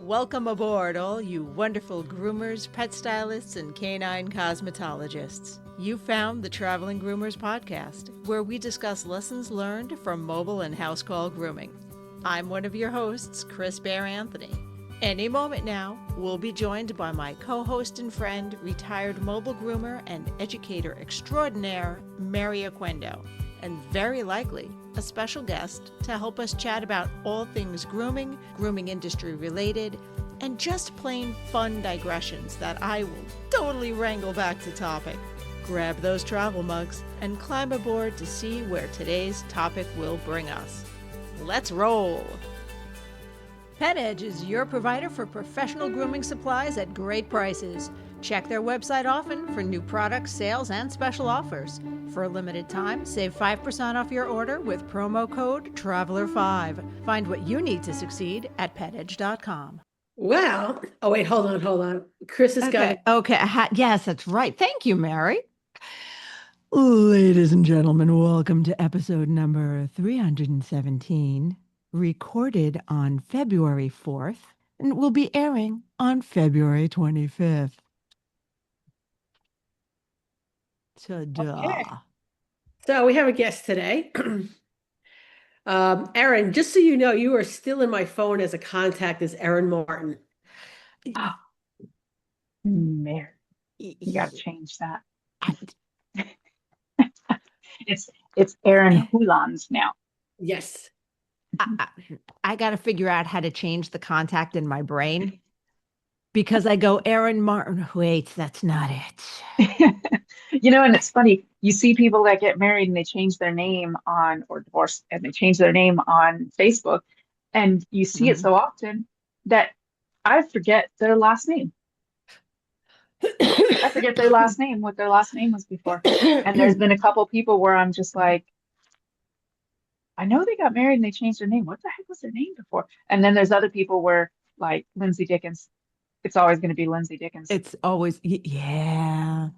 Welcome aboard, all you wonderful groomers, pet stylists, and canine cosmetologists. You found the Traveling Groomers Podcast, where we discuss lessons learned from mobile and house call grooming. I'm one of your hosts, Chris Bear Anthony. Any moment now, we'll be joined by my co-host and friend, retired mobile groomer and educator extraordinaire, Mary Oquendo, and very likely a special guest to help us chat about all things grooming, grooming industry related, and just plain fun digressions that I will totally wrangle back to topic. Grab those travel mugs and climb aboard to see where today's topic will bring us. Let's roll! Pet Edge is your provider for professional grooming supplies at great prices. Check their website often for new products, sales, and special offers. For a limited time, save 5% off your order with promo code TRAVELER5. Find what you need to succeed at petedge.com. Well, oh wait, hold on. Chris has got it. Okay. Yes, that's right. Thank you, Mary. Ladies and gentlemen, welcome to episode number 317, recorded on February 4th, and will be airing on February 25th. Ta-da. Okay. So we have a guest today. Erin, just so you know, you are still in my phone as a contact as Erin Martin. Oh, Mary, you got to change that. It's Erin Hulan's now. Yes. I got to figure out how to change the contact in my brain because I go, Erin Martin. Wait, that's not it. And it's funny. You see people that get married and they change their name or divorced and they change their name on Facebook, and you see it so often that I forget their last name. I forget their last name, what their last name was before. And there's been a couple people where I'm just like, I know they got married and they changed their name. What the heck was their name before? And then there's other people where, like Lindsay Dickens, it's always going to be Lindsay Dickens. It's always, yeah.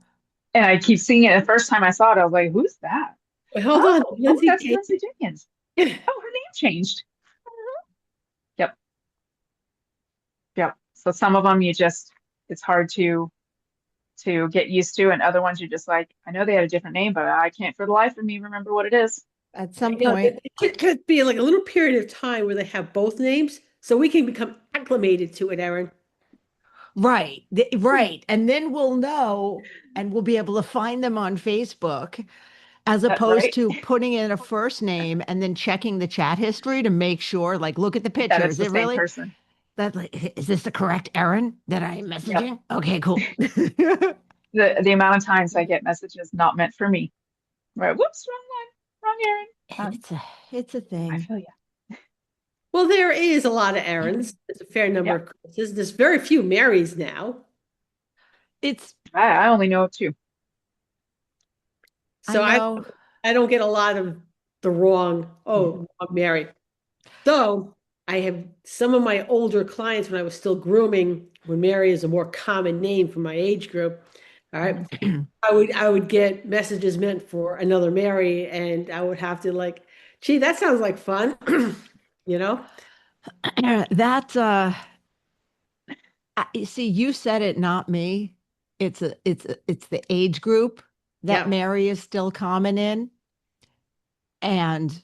And I keep seeing it. The first time I saw it, I was like, who's that? Wait, hold on. Lindsay Dickens. Oh, her name changed. Yep. So some of them it's hard to get used to, and other ones you're just like, I know they had a different name, but I can't for the life of me remember what it is. At some point, it could be like a little period of time where they have both names, so we can become acclimated to it, Erin. Right. And then we'll know, and we'll be able to find them on Facebook, as opposed to putting in a first name and then checking the chat history to make sure, like, look at the picture. That is the same person. Is this the correct Erin that I'm messaging? Yep. Okay, cool. The amount of times I get messages not meant for me. Right. Whoops, wrong Erin. It's a thing. I feel you. Well, there is a lot of Erins. There's a fair number of Chris's. There's very few Marys now. I only know two. So I don't get a lot of the wrong Mary. Though I have some of my older clients when I was still grooming, when Mary is a more common name for my age group. All right. I would get messages meant for another Mary, and I would have to like, gee, that sounds like fun. That's see, you said it, not me. It's the age group that Mary is still common in. And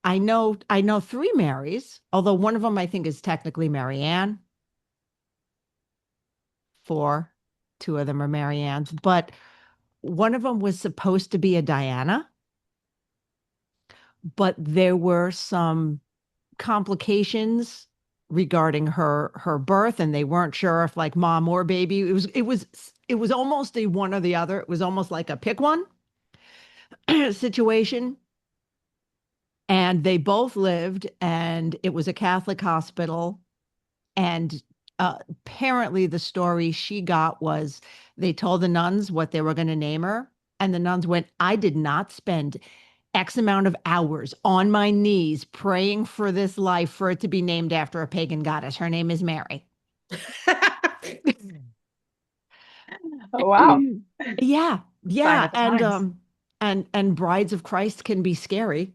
I know 3 Marys, although one of them I think is technically Mary Ann. 4, 2 of them are Mary Ann's, but one of them was supposed to be a Diana. But there were some complications regarding her birth, and they weren't sure if like mom or baby. It was almost a one or the other. It was almost like a pick one situation. And they both lived, and it was a Catholic hospital. And apparently the story she got was they told the nuns what they were going to name her. And the nuns went, I did not spend X amount of hours on my knees praying for this life for it to be named after a pagan goddess. Her name is Mary. Oh, wow. Yeah. And brides of Christ can be scary.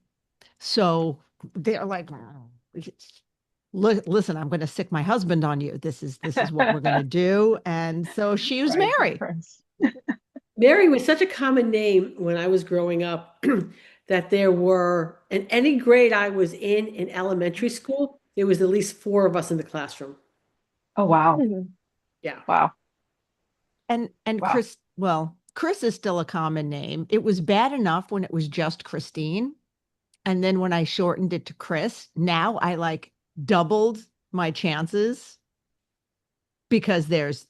So they're like, listen, I'm going to sick my husband on you. This is what we're going to do. And so she was Right, Mary. preference. Mary was such a common name when I was growing up that there were, in any grade I was in elementary school, there was at least 4 of us in the classroom. Oh, wow. Yeah. Wow. And Wow. Chris is still a common name. It was bad enough when it was just Christine. And then when I shortened it to Chris, now I like doubled my chances because there's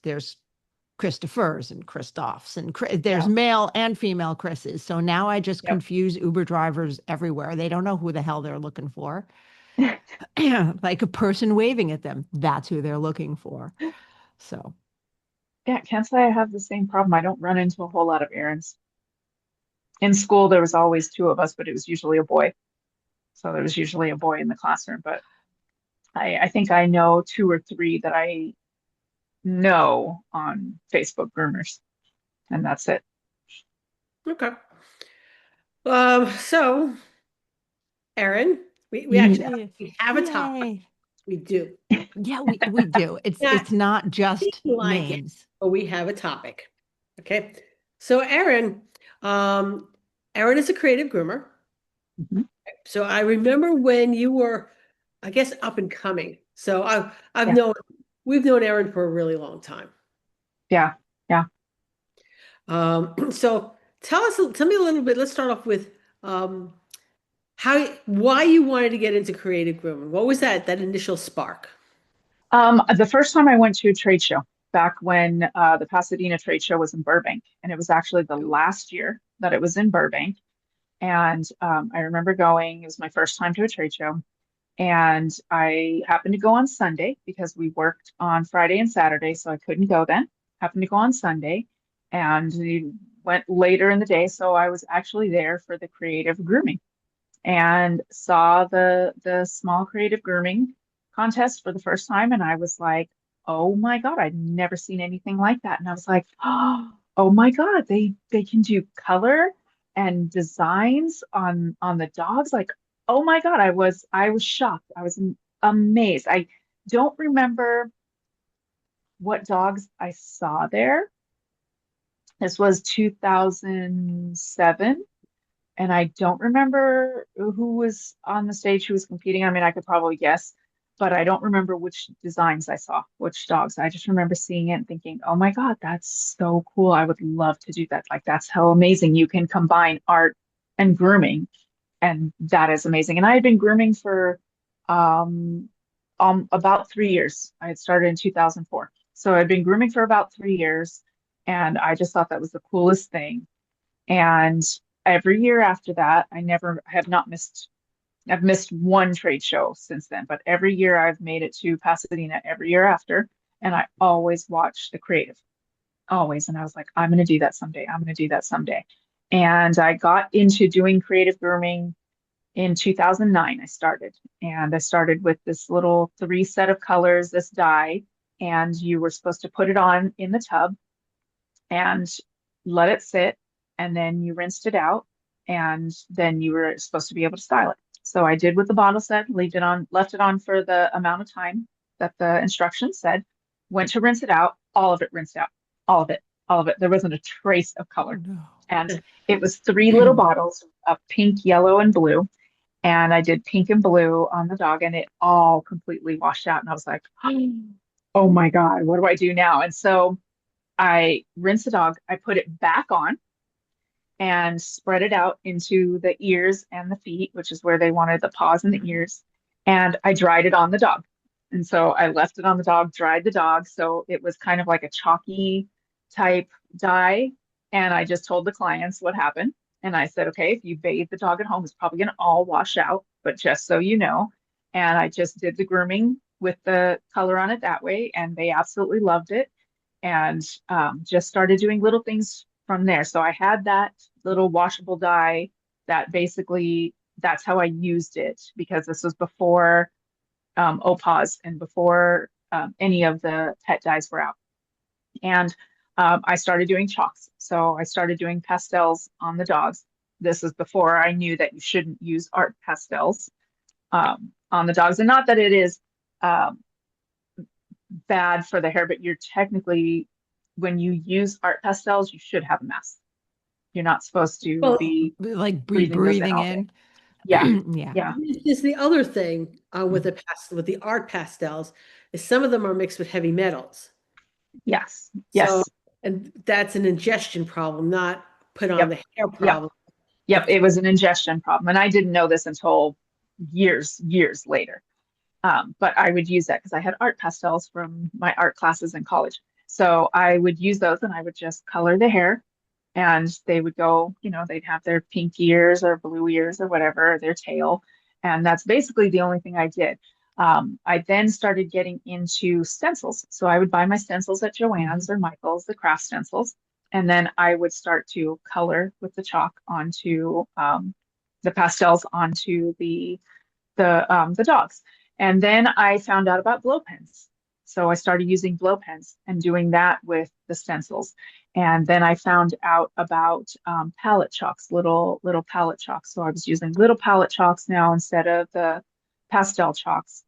Christophers and Christophs and there's Yeah. male and female Chris's. So now I just Yep. confuse Uber drivers everywhere. They don't know who the hell they're looking for. Like a person waving at them, that's who they're looking for. So Yeah, can't say I have the same problem. I don't run into a whole lot of errands. In school, there was always 2 of us, but it was usually a boy. So there was usually a boy in the classroom. But I think I know 2 or 3 that I know on Facebook groomers, and that's it. Okay. So Erin, we actually have a topic. yay. We do. Yeah, we do. Not It's not just like it, names. but we have a topic. Okay. So um, Erin is a creative groomer. Mhm. So I remember when you were, I guess, up and coming. So Yeah. we've known Erin for a really long time. Yeah. Yeah. So tell me a little bit. Let's start off with why you wanted to get into creative grooming. What was that initial spark? The first time I went to a trade show back when the Pasadena trade show was in Burbank, and it was actually the last year that it was in Burbank. And I remember going, it was my first time to a trade show. And I happened to go on Sunday because we worked on Friday and Saturday, so I couldn't go then. Happened to go on Sunday and we went later in the day. So I was actually there for the creative grooming and saw the small creative grooming contest for the first time. And I was like, oh my God, I'd never seen anything like that. And I was like, oh my God, they can do color and designs on the dogs. Like, oh my God, I was shocked. I was amazed. I don't remember what dogs I saw there. This was 2007. And I don't remember who was on the stage who was competing. I mean, I could probably guess, but I don't remember which designs I saw, which dogs. I just remember seeing it and thinking, oh my God, that's so cool. I would love to do that. Like, that's how amazing you can combine art and grooming. And that is amazing. And I had been grooming for um, about 3 years. I had started in 2004. So I'd been grooming for about 3 years. And I just thought that was the coolest thing. And every year after that, I've missed one trade show since then, but every year I've made it to Pasadena every year after, and I always watch the creative, always. And I was like, I'm going to do that someday. I'm going to do that someday. And I got into doing creative grooming in 2009. I started with this little 3 set of colors, this dye, and you were supposed to put it on in the tub and let it sit, and then you rinsed it out, and then you were supposed to be able to style it. So I did what the bottle said, left it on for the amount of time that the instructions said, went to rinse it out, all of it rinsed out, all of it, all of it. There wasn't a trace of Oh, color. no. And it was 3 little bottles of pink, yellow, and blue. And I did pink and blue on the dog, and it all completely washed out. And I was like, oh my God, what do I do now? And so I rinsed the dog, I put it back on and spread it out into the ears and the feet, which is where they wanted the paws and the ears. And I dried it on the dog. And so I left it on the dog, dried the dog. So it was kind of like a chalky type dye. And I just told the clients what happened. And I said, okay, if you bathe the dog at home, it's probably going to all wash out, but just so you know. And I just did the grooming with the color on it that way. And they absolutely loved it. And just started doing little things from there. So I had that little washable dye that basically that's how I used it because this was before OPAWS and before any of the pet dyes were out. And I started doing chalks. So I started doing pastels on the dogs. This is before I knew that you shouldn't use art pastels on the dogs. And not that it is bad for the hair, but you're technically, when you use art pastels, you should have a mask. You're not supposed to Well, be Like breathing those in breathing all day. in. Yeah, Yeah. yeah, is the other thing with the art pastels is some of them are mixed with heavy metals. yes, So, yes, and that's an ingestion problem, not put on yep, the hair yep, problem. yep. If It was an ingestion problem, and I didn't know this until years later. But I would use that because I had art pastels from my art classes in college. So I would use those and I would just color the hair, and they would go, they'd have their pink ears or blue ears or whatever, their tail. And that's basically the only thing I did. I then started getting into stencils. So I would buy my stencils at Mhm. Joann's or Michael's, the craft stencils. And then I would start to color with the chalk onto the pastels onto the dogs. And then I found out about blow pens. So I started using blow pens and doing that with the stencils. And then I found out about palette chalks, little palette chalks. So I was using little palette chalks now instead of the pastel chalks.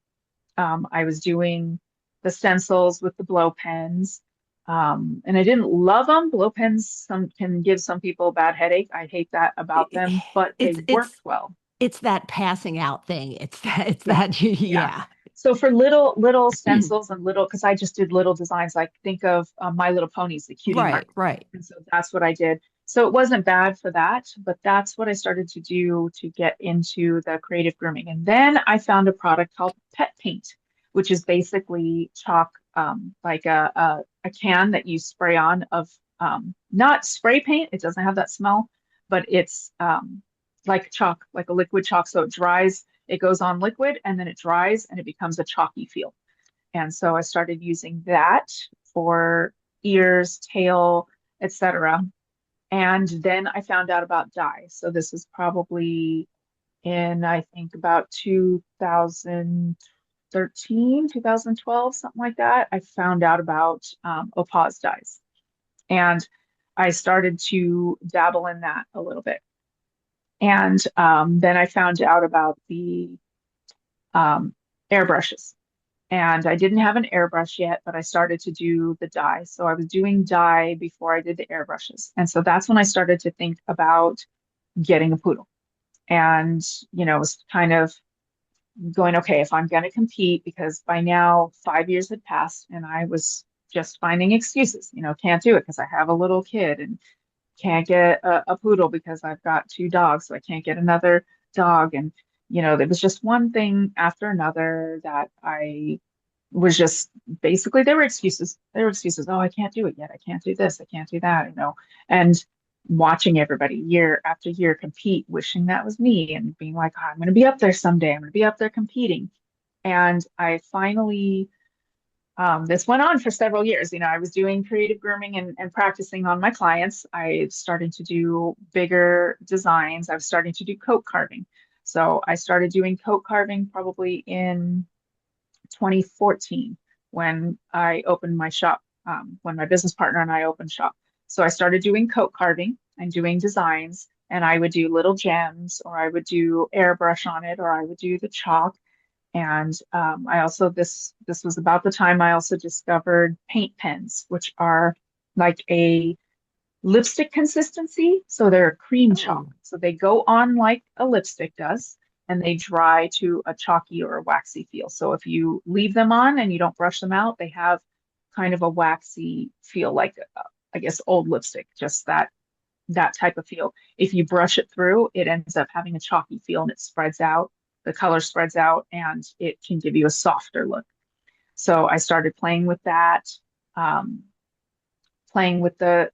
I was doing the stencils with the blow pens. And I didn't love them. Blow pens can give some people a bad headache. I hate that about them, but they It's worked well. it's that passing out thing. It's Yeah. that Yeah. yeah. So for little stencils and little, because I just did little designs, like think of My Little Ponies, the cutie mark. Right, right. And so that's what I did. So it wasn't bad for that, but that's what I started to do to get into the creative grooming. And then I found a product called Pet Paint, which is basically chalk, like a can that you spray on of not spray paint. It doesn't have that smell, but it's like chalk, like a liquid chalk. So it dries, it goes on liquid and then it dries and it becomes a chalky feel. And so I started using that for ears, tail, etc. And then I found out about dye. So this is probably in, I think, about 2013, 2012, something like that. I found out about Opaz dyes. And I started to dabble in that a little bit. And then I found out about the um, airbrushes. And I didn't have an airbrush yet, but I started to do the dye. So I was doing dye before I did the airbrushes. And so that's when I started to think about getting a poodle. And, it was kind of going, okay, if I'm going to compete, because by now 5 years had passed and I was just finding excuses, can't do it because I have a little kid and can't get a poodle because I've got two dogs, so I can't get another dog. And, there was just one thing after another that I was just basically, there were excuses. There were excuses. Oh, I can't do it yet. I can't do this. I can't do that. And watching everybody year after year compete, wishing that was me and being like, oh, I'm going to be up there someday. I'm going to be up there competing. And I finally this went on for several years. I was doing creative grooming and practicing on my clients. I started to do bigger designs. I was starting to do coat carving. So I started doing coat carving probably in 2014 when I opened my shop, when my business partner and I opened shop. So I started doing coat carving and doing designs, and I would do little gems, or I would do airbrush on it, or I would do the chalk. And I also this was about the time I also discovered paint pens, which are like a lipstick consistency. So they're a cream chalk. Oh, So they go on like a lipstick does, and they dry to a chalky or a waxy feel. So if you leave them on and you don't brush them out, they have kind of a waxy feel, like I guess old lipstick, just that type of feel. If you brush it through, it ends up having a chalky feel and it spreads out. The color spreads out and it can give you a softer look. So I started playing with that, um, playing with the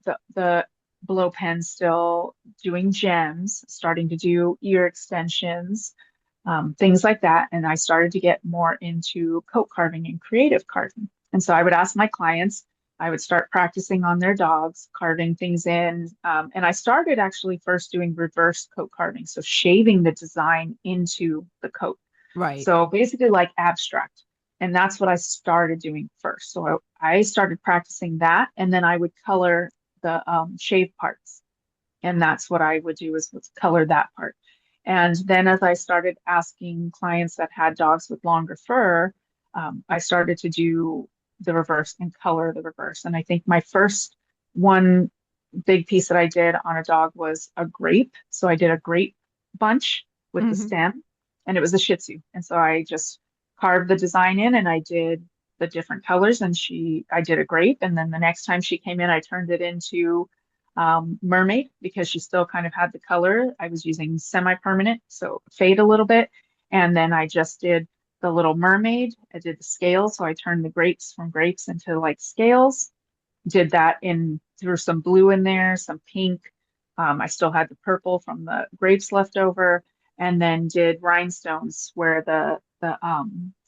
blow pen still, doing gems, starting to do ear extensions, things like that. And I started to get more into coat carving and creative carving. And so I would ask my clients, I would start practicing on their dogs, carving things in. And I started actually first doing reverse coat carving, so shaving the design into the coat. right. So basically, like abstract. And that's what I started doing first. So I started practicing that, and then I would color the shave parts. And that's what I would do is color that part. And then as I started asking clients that had dogs with longer fur, I started to do the reverse and color the reverse. And I think my first one big piece that I did on a dog was a grape. So I did a grape bunch with the Hmm. stem, and it was a Shih Tzu. And so I just carved the design in and I did the different colors, and I did a grape. And then the next time she came in, I turned it into mermaid because she still kind of had the color. I was using semi-permanent, so fade a little bit. And then I just did the little mermaid. I did the scales, so I turned the grapes from grapes into like scales. Did that in threw some blue in there, some pink. I still had the purple from the grapes left over, and then did rhinestones where the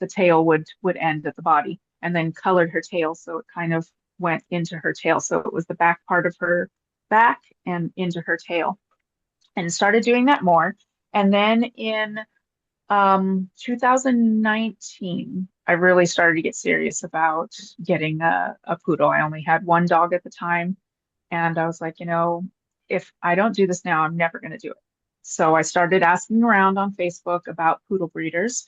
tail would end at the body, and then colored her tail so it kind of went into her tail. So it was the back part of her back and into her tail, and started doing that more. And then in 2019, I really started to get serious about getting a poodle. I only had one dog at the time, and I was like, if I don't do this now, I'm never going to do it. So I started asking around on Facebook about poodle breeders,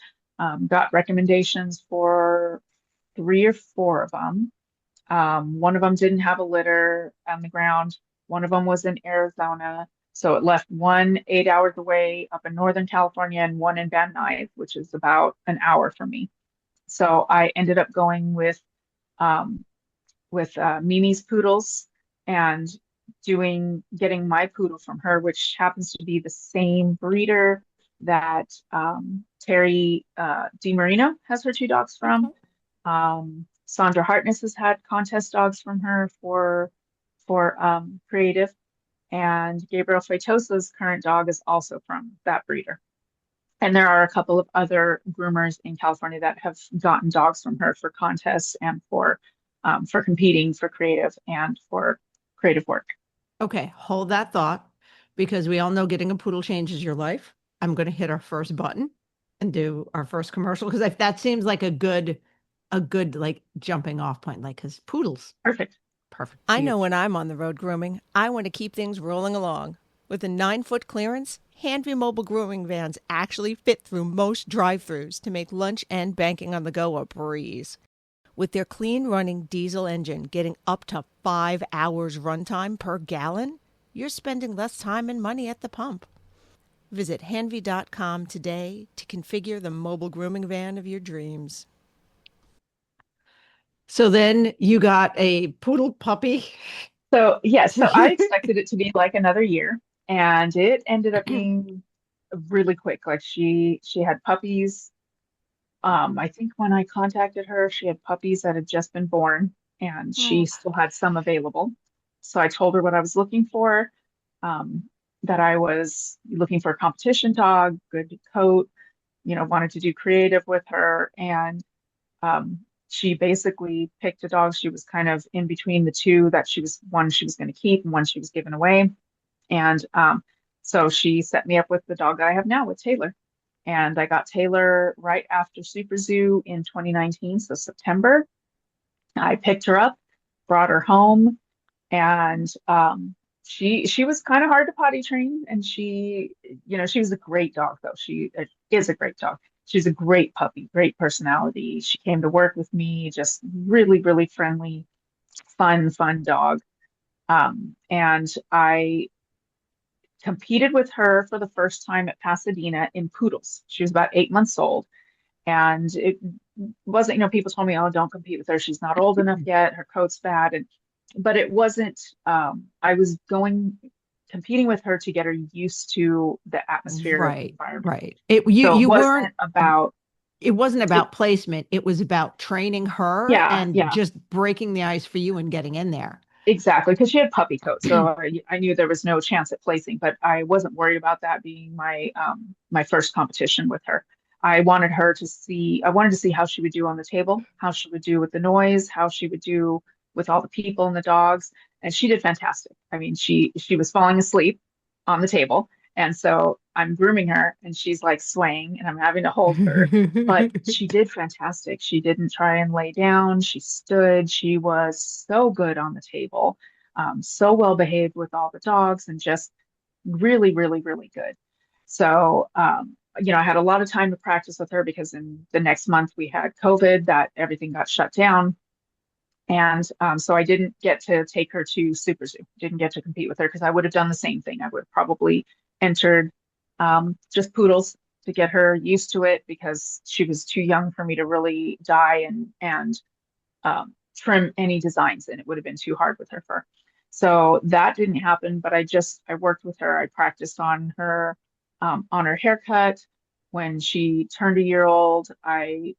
got recommendations for three or four of them. One of them didn't have a litter on the ground. One of them was in Arizona. So it left one 8 hours away up in Northern California and one in Van Nuys, which is about an hour from me. So I ended up going um, with Mimi's poodles and getting my poodle from her, which happens to be the same breeder that Terry DiMarino has her two dogs from. Okay. Sandra Hartness has had contest dogs from her for creative, and Gabriel Feitosa's current dog is also from that breeder. And there are a couple of other groomers in California that have gotten dogs from her for contests and for competing for creative and for creative work. Okay, hold that thought because we all know getting a poodle changes your life. I'm going to hit our first button and do our first commercial because that seems like a good like jumping off point, like because poodles. Perfect. Perfect. I know when I'm on the road grooming, I want to keep things rolling along. With a 9-foot clearance, Handview mobile grooming vans actually fit through most drive-thrus to make lunch and banking on the go a breeze. With their clean-running diesel engine getting up to 5 hours runtime per gallon, you're spending less time and money at the pump. Visit Handview.com today to configure the mobile grooming van of your dreams. So then you got a poodle puppy. So yes, so I expected it to be like another year, and it ended up being really quick. Like she had puppies. I think when I contacted her, she had puppies that had just been born, and she Oh. still had some available. So I told her what I was looking for, that I was looking for a competition dog, good coat, wanted to do creative with her, and she basically picked a dog. She was kind of in between the two that one she was going to keep and one she was giving away. And so she set me up with the dog that I have now with Taylor. And I got Taylor right after Super Zoo in 2019, so September. I picked her up, brought her home, and she was kind of hard to potty train. And she was a great dog though. She is a great dog. She's a great puppy, great personality. She came to work with me, just really, really friendly, fun dog. And I competed with her for the first time at Pasadena in poodles. She was about 8 months old. And it wasn't, people told me, oh, don't compete with her. She's not old enough yet. Her coat's bad. But it wasn't, I was competing with her to get her used to the atmosphere of the environment. Right. You weren't about, it wasn't about placement. It was about training her and just breaking the ice for you and getting in there. Exactly, because she had puppy coat, so I knew there was no chance at placing, but I wasn't worried about that being my first competition with her. I wanted to see how she would do on the table, how she would do with the noise, how she would do with all the people and the dogs, and she did fantastic. I mean, she was falling asleep on the table, and so I'm grooming her, and she's like swaying, and I'm having to hold her, but she did fantastic. She didn't try and lay down. She stood. She was so good on the table, so well behaved with all the dogs, and just really, really, really good. So I had a lot of time to practice with her because in the next month we had COVID, that everything got shut down. And so I didn't get to take her to Super Zoo, didn't get to compete with her because I would have done the same thing. I would have probably entered just poodles to get her used to it because she was too young for me to really dye and trim any designs, and it would have been too hard with her fur. So that didn't happen, but I worked with her. I practiced on her haircut. When she turned a year old, I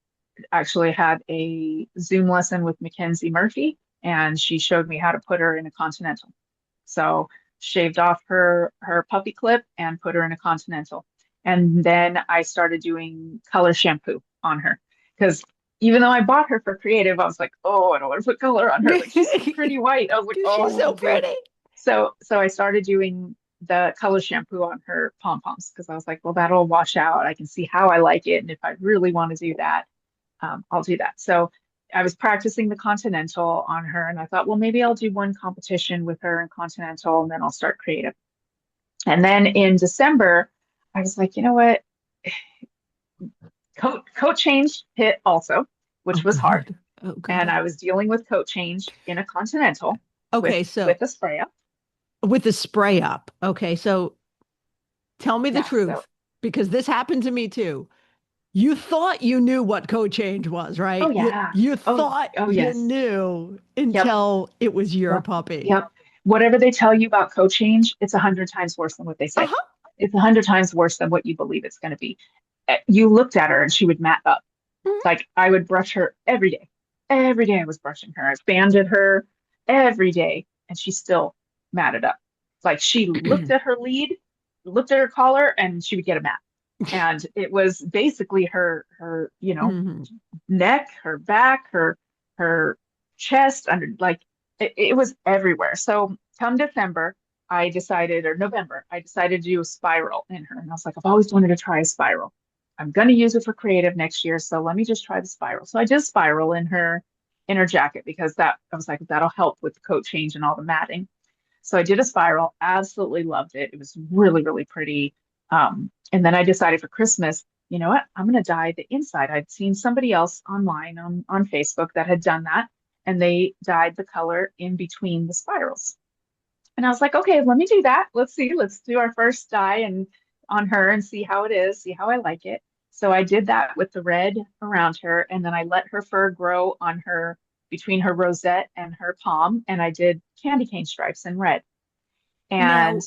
actually had a Zoom lesson with Mackenzie Murphy, and she showed me how to put her in a continental. So shaved off her puppy clip and put her in a continental. And then I started doing color shampoo on her because even though I bought her for creative, I was like, oh, I don't want to put color on her. Like, she's so pretty white. I was like, oh, she's so pretty. So I started doing the color shampoo on her pom-poms because I was like, well, that'll wash out. I can see how I like it. And if I really want to do that, I'll do that. So I was practicing the Continental on her, and I thought, well, maybe I'll do one competition with her in Continental, and then I'll start creative. And then in December, I was like, you know what? Coat change hit also, which was hard. Oh, and I was dealing with coat change in a Continental. Okay, with a spray up. With the spray up. Okay, so tell me the truth, because this happened to me too. You thought you knew what coat change was, right? Oh, yeah. You thought you yes. knew until it was your puppy. Yep. Whatever they tell you about coat change, it's 100 times worse than what they say. It's 100 times worse than what you believe it's going to be. You looked at her and she would mat up. Like, I would brush her every day. Every day I was brushing her. I banded her every day, and she still matted up. Like, she looked at her lead, looked at her collar, and she would get a mat. And it was basically her neck, her back, her chest, under, like, it was everywhere. So come December, November, I decided to do a spiral in her. And I was like, I've always wanted to try a spiral. I'm going to use it for creative next year, so let me just try the spiral. So I did spiral in her jacket because I was like, that'll help with the coat change and all the matting. So I did a spiral, absolutely loved it. It was really, really pretty. And then I decided for Christmas, you know what? I'm going to dye the inside. I'd seen somebody else online on Facebook that had done that, and they dyed the color in between the spirals. And I was like, okay, let me do that. Let's do our first dye and on her and see how it is, see how I like it. So I did that with the red around her, and then I let her fur grow on her between her rosette and her palm, and I did candy cane stripes in red. And now,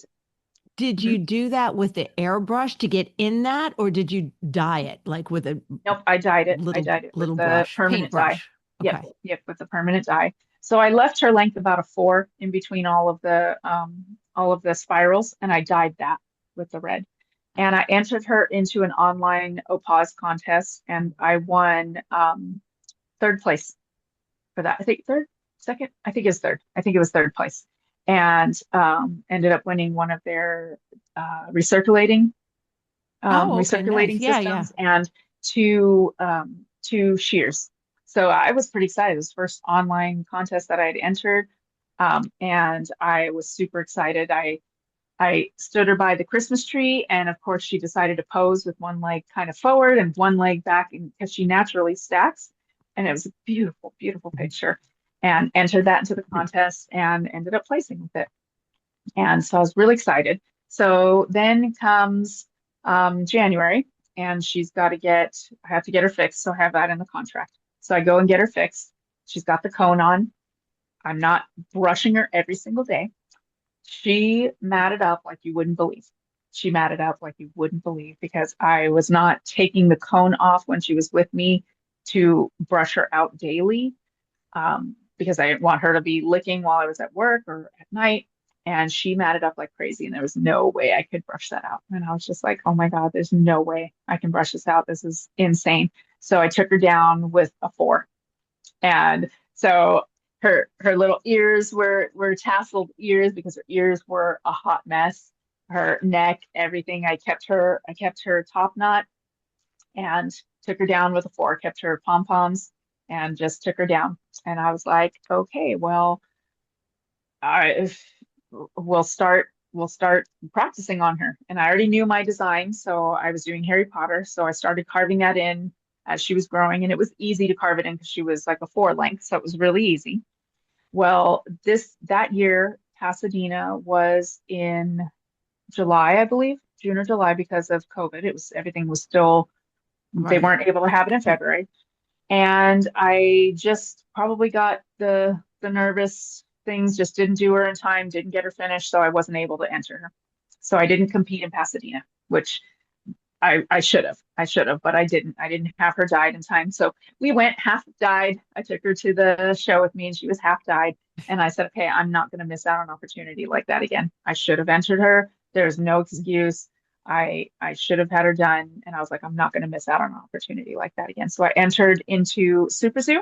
did you do that with the airbrush to get in that, or did you dye it like with a? Nope, I dyed it. I dyed it with the permanent dye. Okay. Yep, with the permanent dye. So I left her length about a 4 in between all of the spirals, and I dyed that with the red. And I entered her into an online Opaz contest, and I won 3rd place for that. I think second. I think it was 3rd place, and ended up winning one of their recirculating systems and two shears. So I was pretty excited. It was the first online contest that I had entered, and I was super excited. I stood her by the Christmas tree, and of course she decided to pose with one leg kind of forward and one leg back, because she naturally stacks. And it was a beautiful, beautiful picture, and entered that into the contest and ended up placing with it. And so I was really excited. So then comes January, and I have to get her fixed. So I have that in the contract. So I go and get her fixed. She's got the cone on. I'm not brushing her every single day. She matted up like you wouldn't believe. Because I was not taking the cone off when she was with me to brush her out daily, because I didn't want her to be licking while I was at work or at night. And she matted up like crazy, and there was no way I could brush that out. And I was just like, oh my God, there's no way I can brush this out. This is insane. So I took her down with a 4. And so her little ears were tasseled ears because her ears were a hot mess. Her neck, everything. I kept her top knot and took her down with a 4, kept her pom-poms and just took her down. And I was like, okay, well, we'll start we'll start practicing on her. And I already knew my design, so I was doing Harry Potter. So I started carving that in as she was growing, and it was easy to carve it in because she was like a 4 length, so it was really easy. Well, that year, Pasadena was in July, I believe, June or July because of COVID. Everything was still, they Right. weren't able to have it in February. And I just probably got the nervous things, just didn't do her in time, didn't get her finished, so I wasn't able to enter her. So I didn't compete in Pasadena, which I should have. I should have, but I didn't. I didn't have her dyed in time. So we went half dyed. I took her to the show with me and she was half dyed. And I said, okay, I'm not going to miss out on an opportunity like that again. I should have entered her. There's no excuse. I should have had her done. And I was like, I'm not going to miss out on an opportunity like that again. So I entered into Super Zoo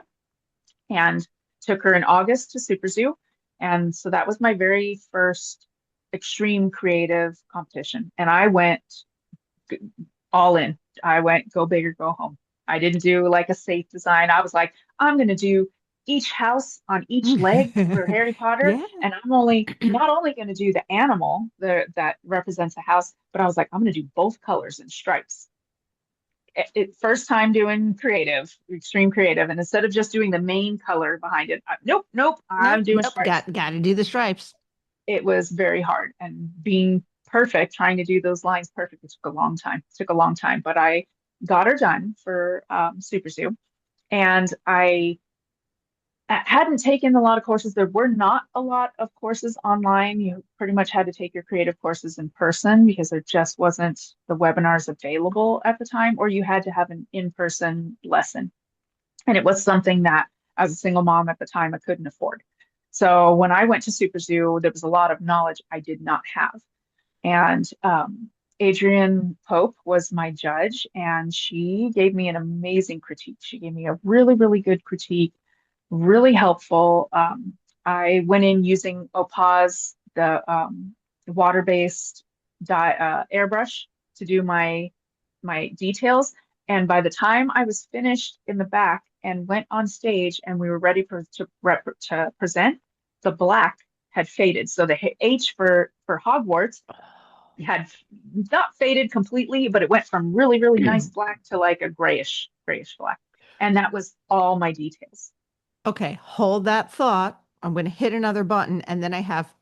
and took her in August to Super Zoo. And so that was my very first extreme creative competition. And I went all in. I went go big or go home. I didn't do like a safe design. I was like, I'm going to do each house on each leg for Harry Potter. Yeah. And I'm not only going to do the animal that represents a house, but I was like, I'm going to do both colors and stripes. First time doing creative, extreme creative. And instead of just doing the main color behind it, nope, I'm doing stripes. Got to do the stripes. It was very hard, and being perfect, trying to do those lines perfect, it took a long time. But I got her done for Super Zoo, and I hadn't taken a lot of courses. There were not a lot of courses online. You pretty much had to take your creative courses in person because there just wasn't the webinars available at the time, or you had to have an in-person lesson. And it was something that, as a single mom at the time, I couldn't afford. So when I went to Super Zoo, there was a lot of knowledge I did not have. And Adrienne Pope was my judge, and she gave me an amazing critique. She gave me a really, really good critique, really helpful. I went in using Opaz, the water-based airbrush to do my details. And by the time I was finished in the back and went on stage and we were ready to present, the black had faded. So the H for Hogwarts had not faded completely, but it went from really, really nice black to like a grayish black. And that was all my details. Okay, hold that thought. I'm going to hit another button, and then I have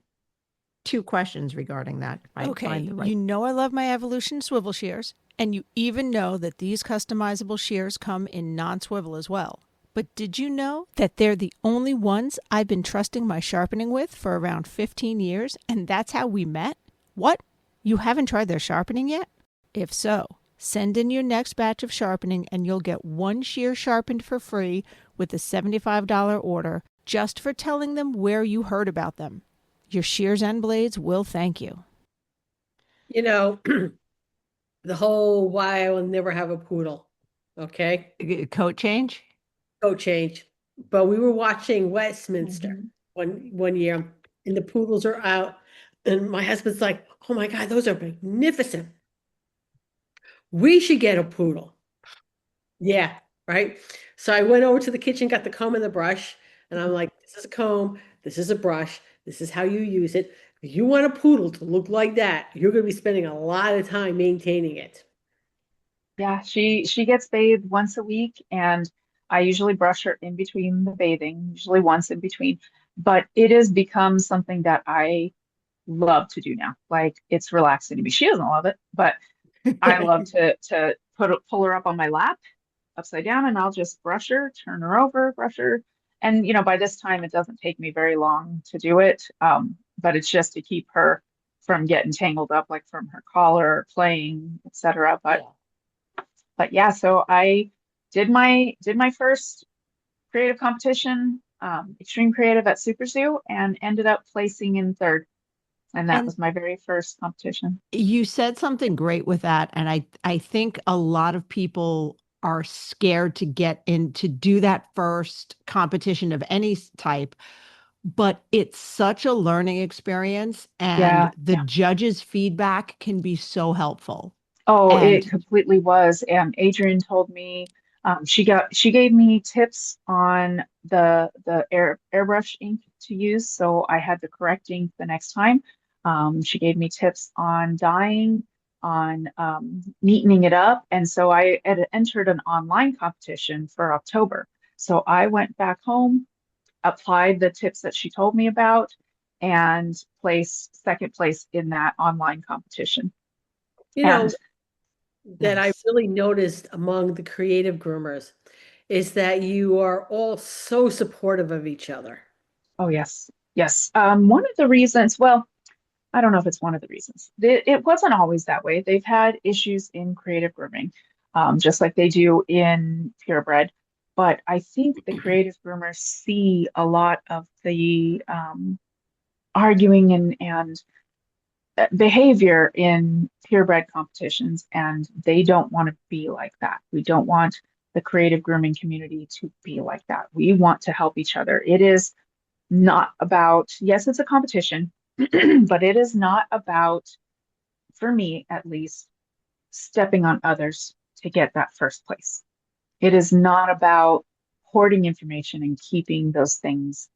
2 questions regarding that. Okay, you know I love my Evolution swivel shears, and you even know that these customizable shears come in non-swivel as well. But did you know that they're the only ones I've been trusting my sharpening with for around 15 years, and that's how we met? What? You haven't tried their sharpening yet? If so, send in your next batch of sharpening and you'll get 1 shear sharpened for free with a $75 order just for telling them where you heard about them. Your shears and blades will thank you. You know, the whole why I will never have a poodle. Okay. Coat change? Coat change. But we were watching Westminster one year, and the poodles are out. And my husband's like, oh my God, those are magnificent. We should get a poodle. Yeah, right. So I went over to the kitchen, got the comb and the brush, and I'm like, this is a comb, this is a brush, this is how you use it. If you want a poodle to look like that, you're going to be spending a lot of time maintaining it. Yeah, she gets bathed once a week, and I usually brush her in between the bathing, usually once in between. But it has become something that I love to do now. Like, it's relaxing to me. She doesn't love it, but I love to pull her up on my lap, upside down, and I'll just brush her, turn her over, brush her. And by this time, it doesn't take me very long to do it. But it's just to keep her from getting tangled up, like from her collar or playing, etc. But yeah, so I did my first creative competition, extreme creative at Super Zoo, and ended up placing in 3rd. And that was my very first competition. You said something great with that. And I think a lot of people are scared to get in to do that first competition of any type. But it's such a learning experience, and the judges' feedback can be so helpful. Oh, it completely was. And Adrienne told me she gave me tips on the airbrush ink to use, so I had the correct ink the next time. She gave me tips on dyeing, on neatening it up. And so I had entered an online competition for October. So I went back home, applied the tips that she told me about, and placed second place in that online competition. You know, And that I Nice. really noticed among the creative groomers is that you are all so supportive of each other. oh, yes, yes. One of the reasons, well, I don't know if it's one of the reasons. It wasn't always that way. They've had issues in creative grooming, just like they do in purebred. But I think the creative groomers see a lot of the arguing and behavior in purebred competitions, and they don't want to be like that. We don't want the creative grooming community to be like that. We want to help each other. It is not about, yes, it's a competition, but it is not about, for me at least, stepping on others to get that first place. It is not about hoarding information and keeping those things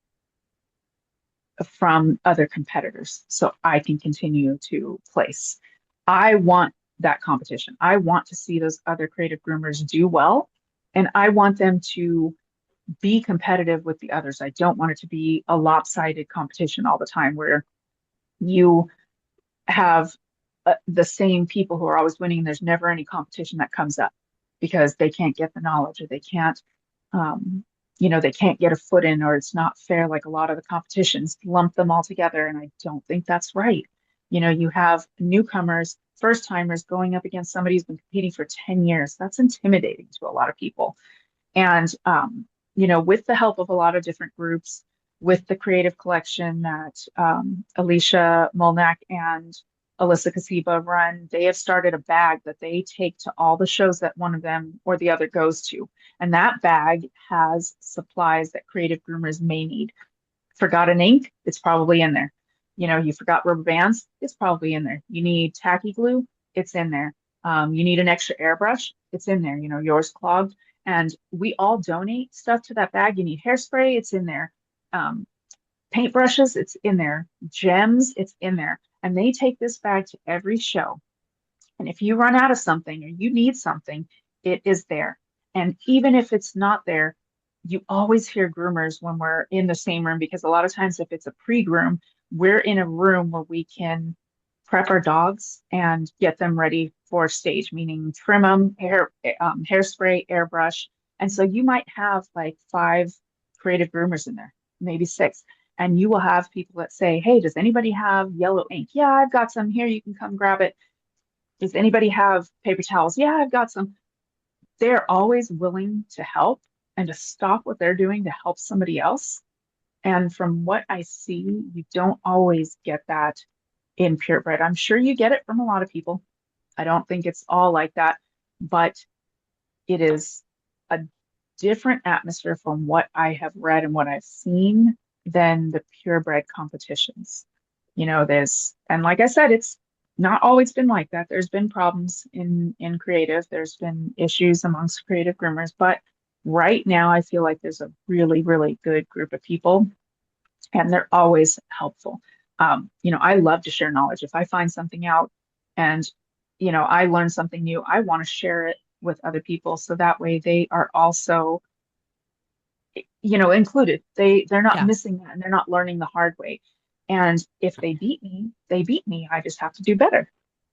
from other competitors so I can continue to place. I want that competition. I want to see those other creative groomers do well, and I want them to be competitive with the others. I don't want it to be a lopsided competition all the time where you have the same people who are always winning. There's never any competition that comes up because they can't get the knowledge, or they can't, um, they can't get a foot in, or it's not fair. Like a lot of the competitions lump them all together. And I don't think that's right. You have newcomers, first timers going up against somebody who's been competing for 10 years. That's intimidating to a lot of people. And, with the help of a lot of different groups, with the creative collection that Alicia Molnak and Alyssa Kasiba run, they have started a bag that they take to all the shows that one of them or the other goes to. And that bag has supplies that creative groomers may need. Forgot an ink? It's probably in there. You forgot rubber bands? It's probably in there. You need tacky glue? It's in there. You need an extra airbrush? It's in there. Yours clogged. And we all donate stuff to that bag. You need hairspray? It's in there. Paintbrushes? It's in there. Gems? It's in there. And they take this bag to every show. And if you run out of something or you need something, it is there. And even if it's not there, you always hear groomers when we're in the same room, because a lot of times if it's a pre-groom, we're in a room where we can prep our dogs and get them ready for stage, meaning trim them, hairspray, airbrush. And so you might have like 5 creative groomers in there, maybe 6. And you will have people that say, hey, does anybody have yellow ink? Yeah, I've got some here. You can come grab it. Does anybody have paper towels? Yeah, I've got some. They're always willing to help and to stop what they're doing to help somebody else. And from what I see, you don't always get that in purebred. I'm sure you get it from a lot of people. I don't think it's all like that, but it is a different atmosphere from what I have read and what I've seen than the purebred competitions. And like I said, it's not always been like that. There's been problems in creative. There's been issues amongst creative groomers, but right now I feel like there's a really, really good group of people, and they're always helpful. I love to share knowledge. If I find something out and, I learn something new, I want to share it with other people. So that way they are also, included. They're not missing that, and they're not learning the hard way. And if they beat me, they beat me. I just have to do better.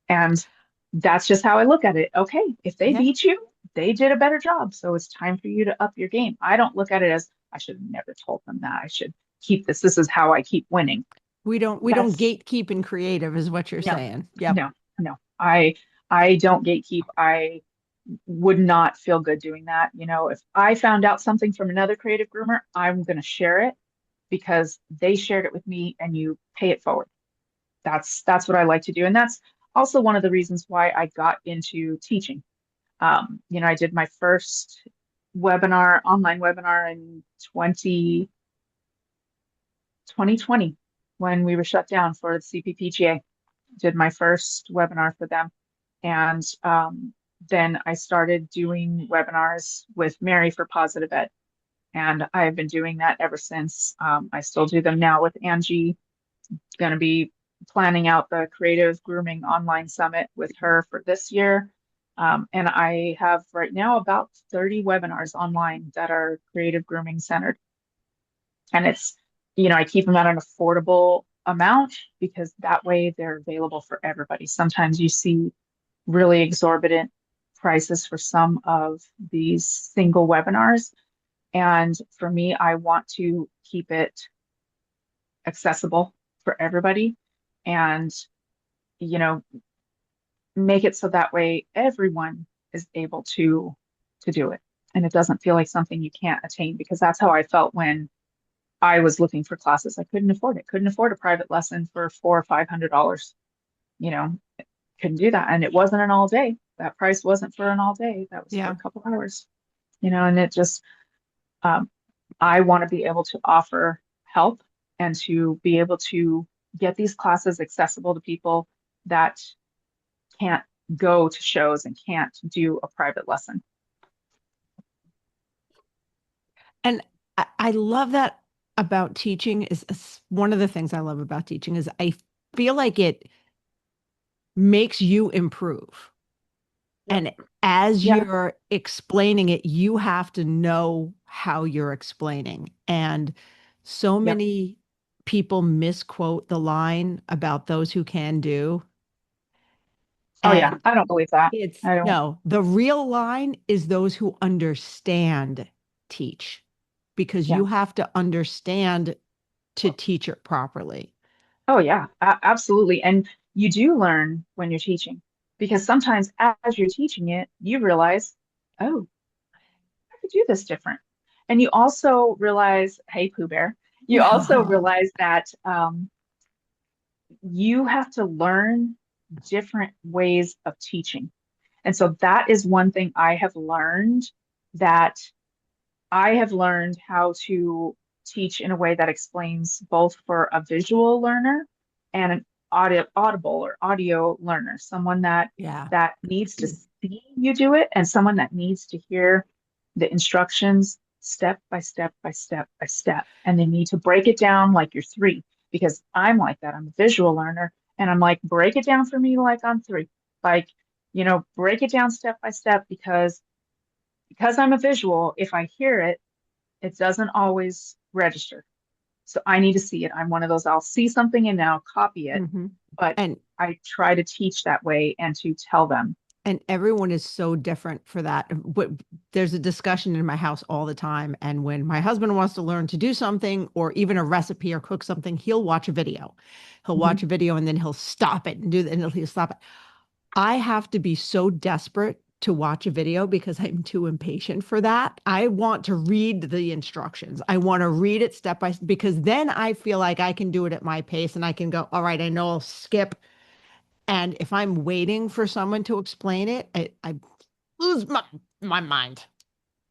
And that's just how I look at it. Okay, if they beat you, they did a better job. So it's time for you to up your game. I don't look at it as I should have never told them that. I should keep this. This is how I keep winning. We don't gatekeep in creative is what you're saying. Yeah. No. I don't gatekeep. I would not feel good doing that. If I found out something from another creative groomer, I'm going to share it because they shared it with me, and you pay it forward. That's what I like to do. And that's also one of the reasons why I got into teaching. I did my first online webinar in 2020 when we were shut down for the CPPGA. Did my first webinar for them. And then I started doing webinars with Mary for Positive Ed. And I've been doing that ever since. I still do them now with Angie. Going to be planning out the Creative Grooming Online Summit with her for this year. And I have right now about 30 webinars online that are creative grooming centered. And it's, I keep them at an affordable amount because that way they're available for everybody. Sometimes you see really exorbitant prices for some of these single webinars. And for me, I want to keep it accessible for everybody and, you know, make it so that way everyone is able to do it. And it doesn't feel like something you can't attain, because that's how I felt when I was looking for classes. I couldn't afford it. Couldn't afford a private lesson for $400 or $500. Couldn't do that. And it wasn't an all day. That price wasn't for an all day. That was for a couple hours. And it just I want to be able to offer help and to be able to get these classes accessible to people that can't go to shows and can't do a private lesson. And I love that about teaching. Is one of the things I love about teaching is I feel like it makes you improve. Yep. And as you're explaining it, you have to know how you're explaining. And so many people misquote the line about those who can do. Oh, yeah. I don't believe that. No, the real line is those who understand teach, because you have to understand to teach it properly. Oh, yeah, absolutely. And you do learn when you're teaching, because sometimes as you're teaching it, you realize, oh, I could do this different. And you also realize, hey, Pooh Bear, you also realize that you have to learn different ways of teaching. And so that is one thing I have learned, that I have learned how to teach in a way that explains both for a visual learner and an audible or audio learner, someone that needs to see you do it, and someone that needs to hear the instructions step by step by step by step. And they need to break it down like you're three, because I'm like that. I'm a visual learner, and I'm like, break it down for me like I'm three. Like, break it down step by step, because I'm a visual, if I hear it, it doesn't always register. So I need to see it. I'm one of those, I'll see something and now copy it. But I try to teach that way and to tell them. And everyone is so different for that. There's a discussion in my house all the time. And when my husband wants to learn to do something, or even a recipe or cook something, he'll watch a video. He'll watch a video and then he'll stop it and do that, and he'll stop it. I have to be so desperate to watch a video because I'm too impatient for that. I want to read the instructions. I want to read it step by step, because then I feel like I can do it at my pace and I can go, all right, I know I'll skip. And if I'm waiting for someone to explain it, I lose my mind.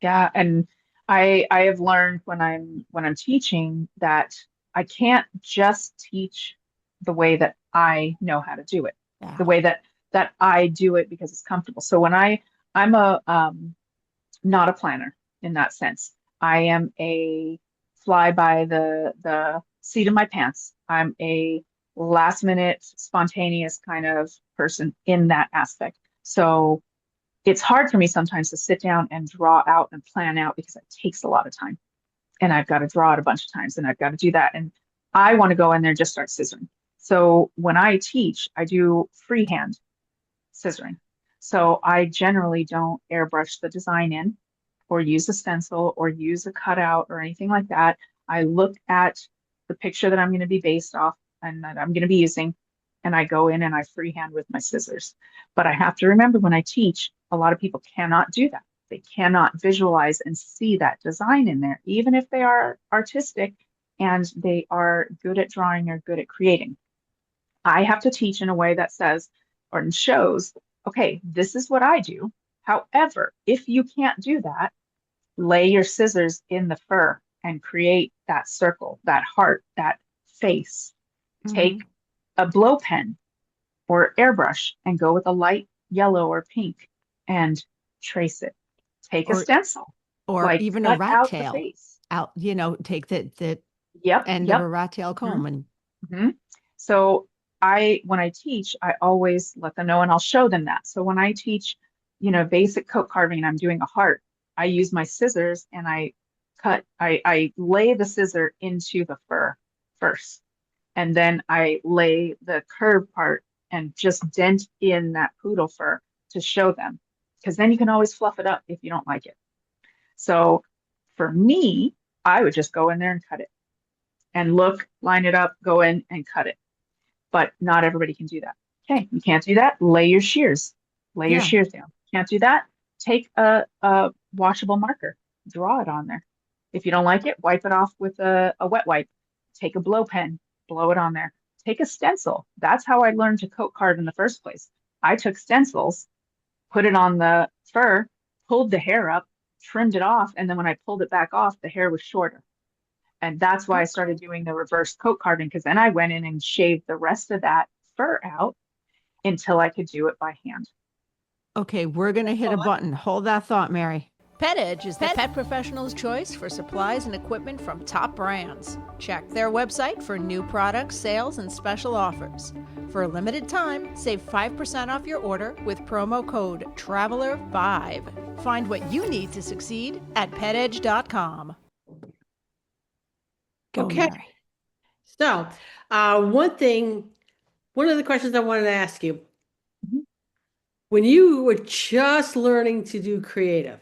Yeah. And I have learned when I'm teaching that I can't just teach the way that I know how to do it, the way that I do it because it's comfortable. So when I'm not a planner in that sense. I am a fly by the seat of my pants. I'm a last minute spontaneous kind of person in that aspect. So it's hard for me sometimes to sit down and draw out and plan out, because it takes a lot of time. And I've got to draw it a bunch of times, and I've got to do that. And I want to go in there and just start scissoring. So when I teach, I do freehand scissoring. So I generally don't airbrush the design in, or use a stencil, or use a cutout, or anything like that. I look at the picture that I'm going to be based off and that I'm going to be using, and I go in and I freehand with my scissors. But I have to remember, when I teach, a lot of people cannot do that. They cannot visualize and see that design in there, even if they are artistic and they are good at drawing or good at creating. I have to teach in a way that says or shows, okay, this is what I do. However, if you can't do that, lay your scissors in the fur and create that circle, that heart, that face. Take a blow pen or airbrush and go with a light yellow or pink and trace it. Take a stencil, or like even a rat tail take the yep, end of a rat tail comb. So when I teach, I always let them know, and I'll show them that. So when I teach, basic coat carving and I'm doing a heart, I use my scissors and I lay the scissor into the fur first. And then I lay the curved part and just dent in that poodle fur to show them, because then you can always fluff it up if you don't like it. So for me, I would just go in there and cut it and look, line it up, go in and cut it. But not everybody can do that. Okay, you can't do that. Lay your shears. Lay your shears down. Can't do that. Take a washable marker. Draw it on there. If you don't like it, wipe it off with a wet wipe. Take a blow pen. Blow it on there. Take a stencil. That's how I learned to coat carve in the first place. I took stencils, put it on the fur, pulled the hair up, trimmed it off, and then when I pulled it back off, the hair was shorter. And that's why I started doing the reverse coat carving, because then I went in and shaved the rest of that fur out until I could do it by hand. Okay, we're going to hit a button. Hold that thought, Mary. Pet Edge is the pet professional's choice for supplies and equipment from top brands. Check their website for new products, sales, and special offers. For a limited time, save 5% off your order with promo code TRAVELER5. Find what you need to succeed at petedge.com. Okay. Mary. So, one of the questions I wanted to ask you, when you were just learning to do creative,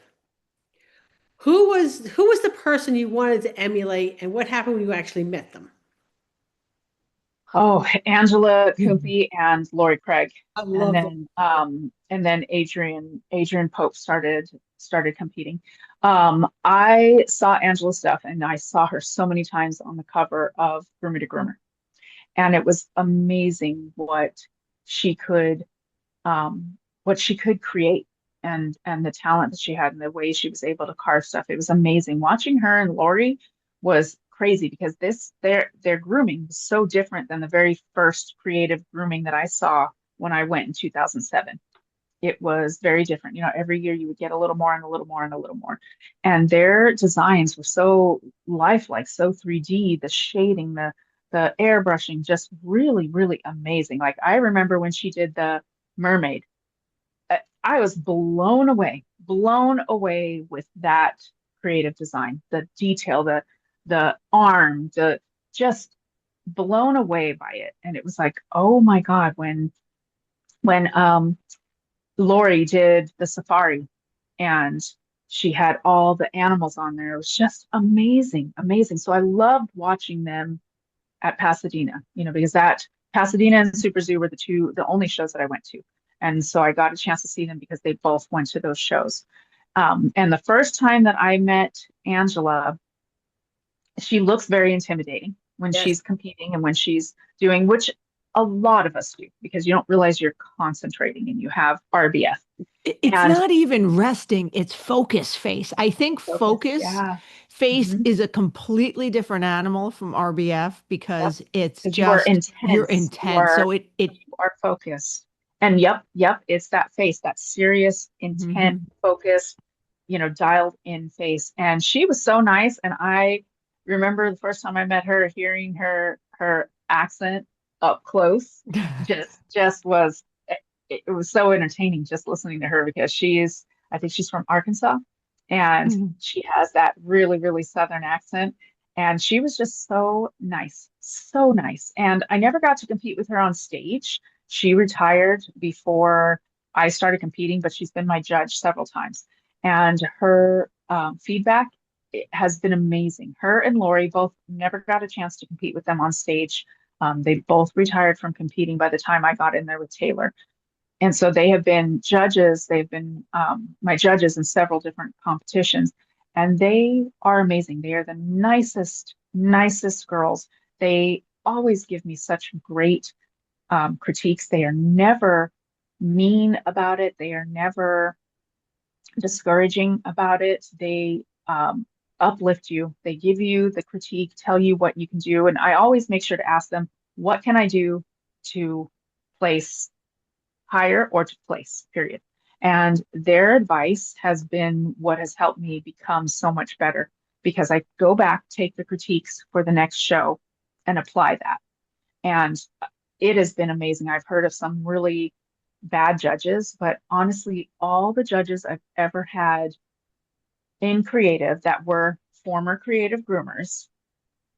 who was the person you wanted to emulate, and what happened when you actually met them? Oh, Angela Coopy and Lori Craig. I love them. And then Adrian Pope started competing. I saw Angela's stuff, and I saw her so many times on the cover of Groomer to Groomer. And it was amazing what she could create, and the talent that she had and the way she was able to carve stuff. It was amazing. Watching her and Lori was crazy, because their grooming was so different than the very first creative grooming that I saw when I went in 2007. It was very different. Every year you would get a little more and a little more and a little more. And their designs were so lifelike, so 3D, the shading, the airbrushing, just really, really amazing. Like, I remember when she did the mermaid, I was blown away with that creative design, the detail, the arm, just blown away by it. And it was like, oh my God, when Lori did the safari and she had all the animals on there, it was just amazing. So I loved watching them at Pasadena, because Pasadena and Super Zoo were the only shows that I went to. And so I got a chance to see them because they both went to those shows. And the first time that I met Angela, she looks very intimidating when she's competing and when she's doing, which a lot of us do, because you don't realize you're concentrating and you have RBF. It's not even resting, it's focus face. I think focus face is a completely different animal from RBF, because it's just you're intense. So you are focused. And yep, it's that face, that serious, intent, focus, dialed in face. And she was so nice. And I remember the first time I met her, hearing her accent up close, just was, it was so entertaining just listening to her, because I think she's from Arkansas, and she has that really, really Southern accent. And she was just so nice. And I never got to compete with her on stage. She retired before I started competing, but she's been my judge several times. And her feedback has been amazing. Her and Lori both never got a chance to compete with them on stage. They both retired from competing by the time I got in there with Taylor. And so they have been judges. They've been my judges in several different competitions. And they are amazing. They are the nicest girls. They always give me such great critiques. They are never mean about it. They are never discouraging about it. They uplift you. They give you the critique, tell you what you can do. And I always make sure to ask them, what can I do to place higher or to place, period. And their advice has been what has helped me become so much better, because I go back, take the critiques for the next show and apply that. And it has been amazing. I've heard of some really bad judges, but honestly, all the judges I've ever had in creative that were former creative groomers,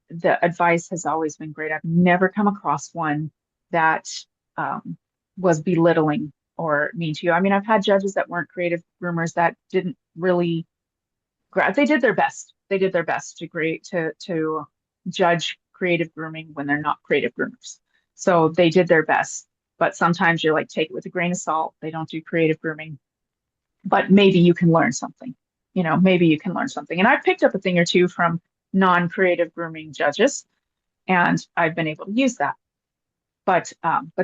the advice has always been great. I've never come across one that was belittling or mean to you. I mean, I've had judges that weren't creative groomers that didn't really, they did their best. They did their best to judge creative grooming when they're not creative groomers. So they did their best, but sometimes you're like, take it with a grain of salt. They don't do creative grooming, but maybe you can learn something. Maybe you can learn something. And I've picked up a thing or two from non-creative grooming judges, and I've been able to use that. But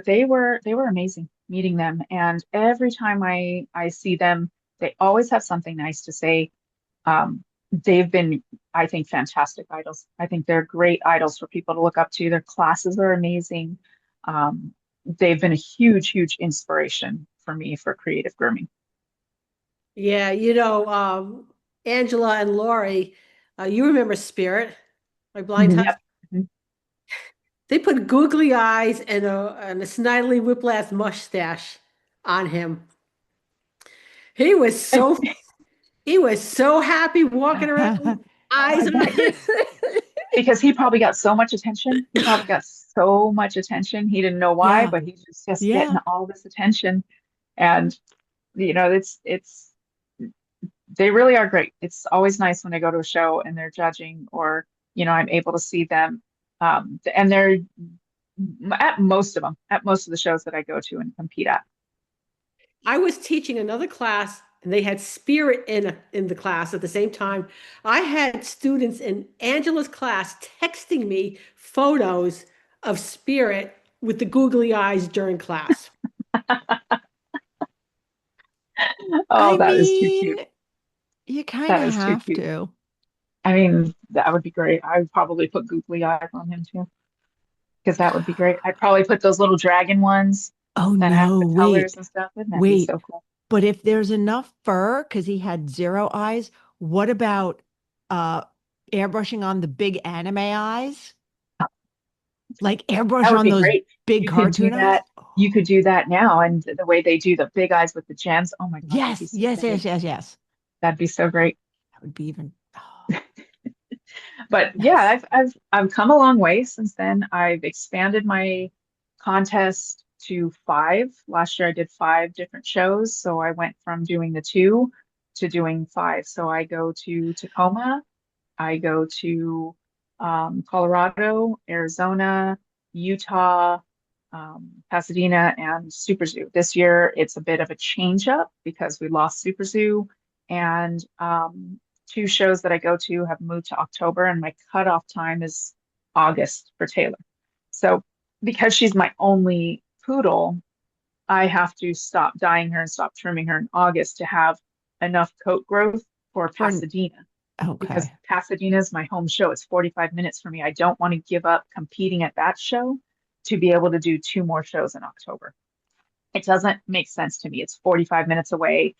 they were amazing meeting them. And every time I see them, they always have something nice to say. They've been, I think, fantastic idols. I think they're great idols for people to look up to. Their classes are amazing. They've been a huge, huge inspiration for me for creative grooming. Yeah, Angela and Lori, you remember Spirit, my blind husband? Yep. They put googly eyes and a snidely whiplash mustache on him. He was so happy walking around with eyes on him. Because he probably got so much attention. He didn't know why, but he was just getting all this attention. And they really are great. It's always nice when I go to a show and they're judging, or I'm able to see them. And they're at most of the shows that I go to and compete at. I was teaching another class, and they had Spirit in the class at the same time. I had students in Angela's class texting me photos of Spirit with the googly eyes during class. That is too cute. You kind of have to. I mean, that would be great. I would probably put googly eyes on him too, because that would be great. I'd probably put those little dragon ones. Oh that no, have the colors and stuff. Wouldn't that be so cool? But if there's enough fur, because he had 0 eyes, what about airbrushing on the big anime eyes? Like airbrush on those big cartoon eyes? You could do that now, and the way they do the big eyes with the gems. Oh my God. Yes. That'd be so great. That would be even. But yeah, I've come a long way since then. I've expanded my contest to 5. Last year I did 5 different shows. So I went from doing the 2 to doing 5. So I go to Tacoma, I go to Colorado, Arizona, Utah, Pasadena, and Super Zoo. This year it's a bit of a change up because we lost Super Zoo, and 2 shows that I go to have moved to October, and my cutoff time is August for Taylor. So because she's my only poodle, I have to stop dyeing her and stop trimming her in August to have enough coat growth for Pasadena. Okay. Because Pasadena is my home show. It's 45 minutes for me. I don't want to give up competing at that show to be able to do 2 more shows in October. It doesn't make sense to me. It's 45 minutes away.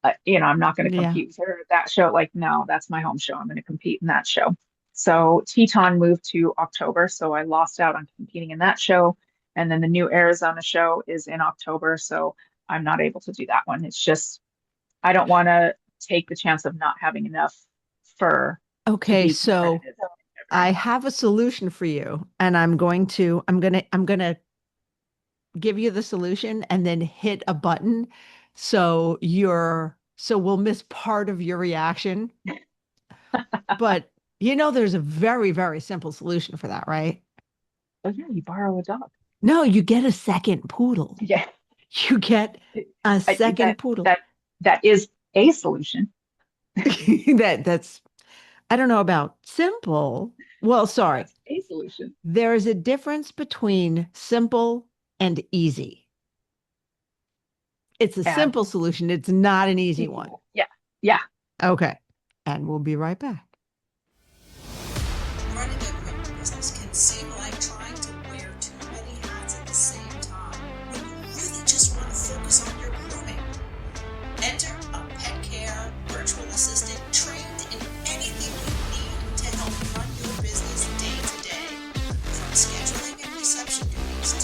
I'm not going to compete with her at that show. Like, no, that's my home show. I'm going to compete in that show. So Teton moved to October. So I lost out on competing in that show. And then the new Arizona show is in October. So I'm not able to do that one. It's just, I don't want to take the chance of not having enough fur. Okay. So I have a solution for you, and I'm going to give you the solution and then hit a button. So we'll miss part of your reaction, but there's a very, very simple solution for that, right? Oh yeah, you borrow a dog. No, you get a second poodle. Yeah. You get a second poodle. That is a solution. That's, I don't know about simple. Well, sorry. That's a solution. There's a difference between simple and easy. It's a simple solution. It's not an easy one. Yeah. Okay. And we'll be right back. Running a grooming business can seem like trying to wear too many hats at the same time when you really just want to focus on your grooming. Enter a pet care virtual assistant trained in anything you need to help run your business day to day, from scheduling and reception duties to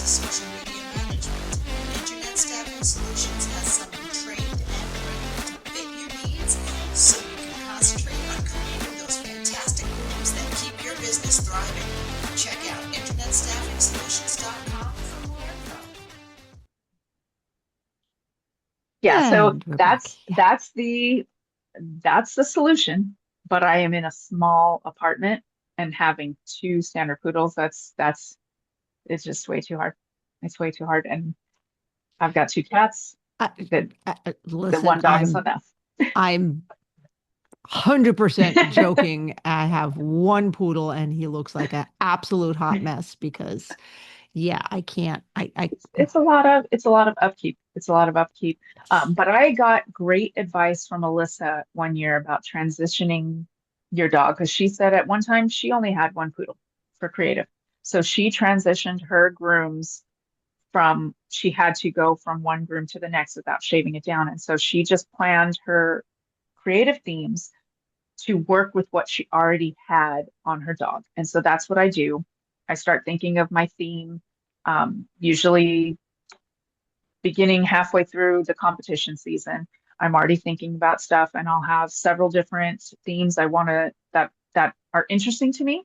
is thriving. Check out internetstaffingsolutions.com for more info. Yeah, so And we're back. Yeah. that's the solution. But I am in a small apartment and having two standard poodles, it's just way too hard. It's way too hard. And I've got two cats. The Listen, one dog is a mess. I'm 100% joking. I have one poodle and he looks like an absolute hot mess because, yeah, I can't. It's a lot of upkeep. It's a lot of upkeep. But I got great advice from Alyssa one year about transitioning your dog because she said at one time she only had one poodle for creative. So she transitioned her grooms she had to go from one groom to the next without shaving it down. And so she just planned her creative themes to work with what she already had on her dog. And so that's what I do. I start thinking of my theme, usually beginning halfway through the competition season. I'm already thinking about stuff and I'll have several different themes that are interesting to me.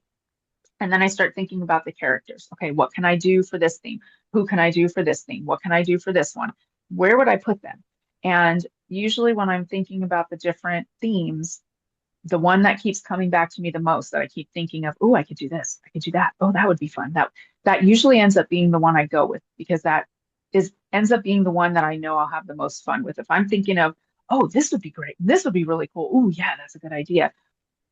And then I start thinking about the characters. Okay, what can I do for this theme? Who can I do for this theme? What can I do for this one? Where would I put them? And usually when I'm thinking about the different themes, the one that keeps coming back to me the most that I keep thinking of, oh, I could do this, I could do that. Oh, that would be fun. That usually ends up being the one I go with because that ends up being the one that I know I'll have the most fun with. If I'm thinking of, oh, this would be great, this would be really cool. Oh, yeah, that's a good idea.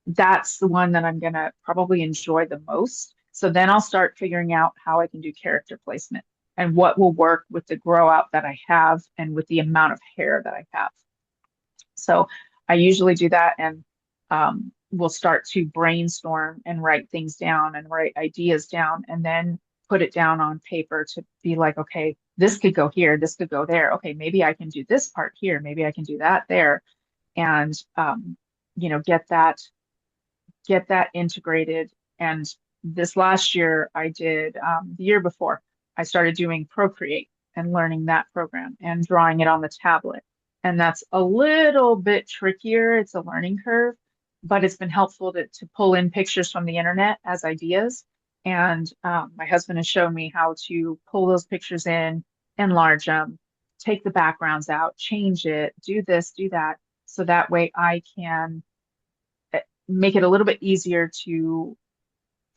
That's the one that I'm going to probably enjoy the most. So then I'll start figuring out how I can do character placement and what will work with the grow out that I have and with the amount of hair that I have. So I usually do that and we'll start to brainstorm and write things down and write ideas down and then put it down on paper to be like, okay, this could go here, this could go there. Okay, maybe I can do this part here, maybe I can do that there. And, get that integrated. And this last year I did, the year before, I started doing Procreate and learning that program and drawing it on the tablet. And that's a little bit trickier. It's a learning curve, but it's been helpful to pull in pictures from the internet as ideas. And my husband has shown me how to pull those pictures in, enlarge them, take the backgrounds out, change it, do this, do that. So that way I can make it a little bit easier to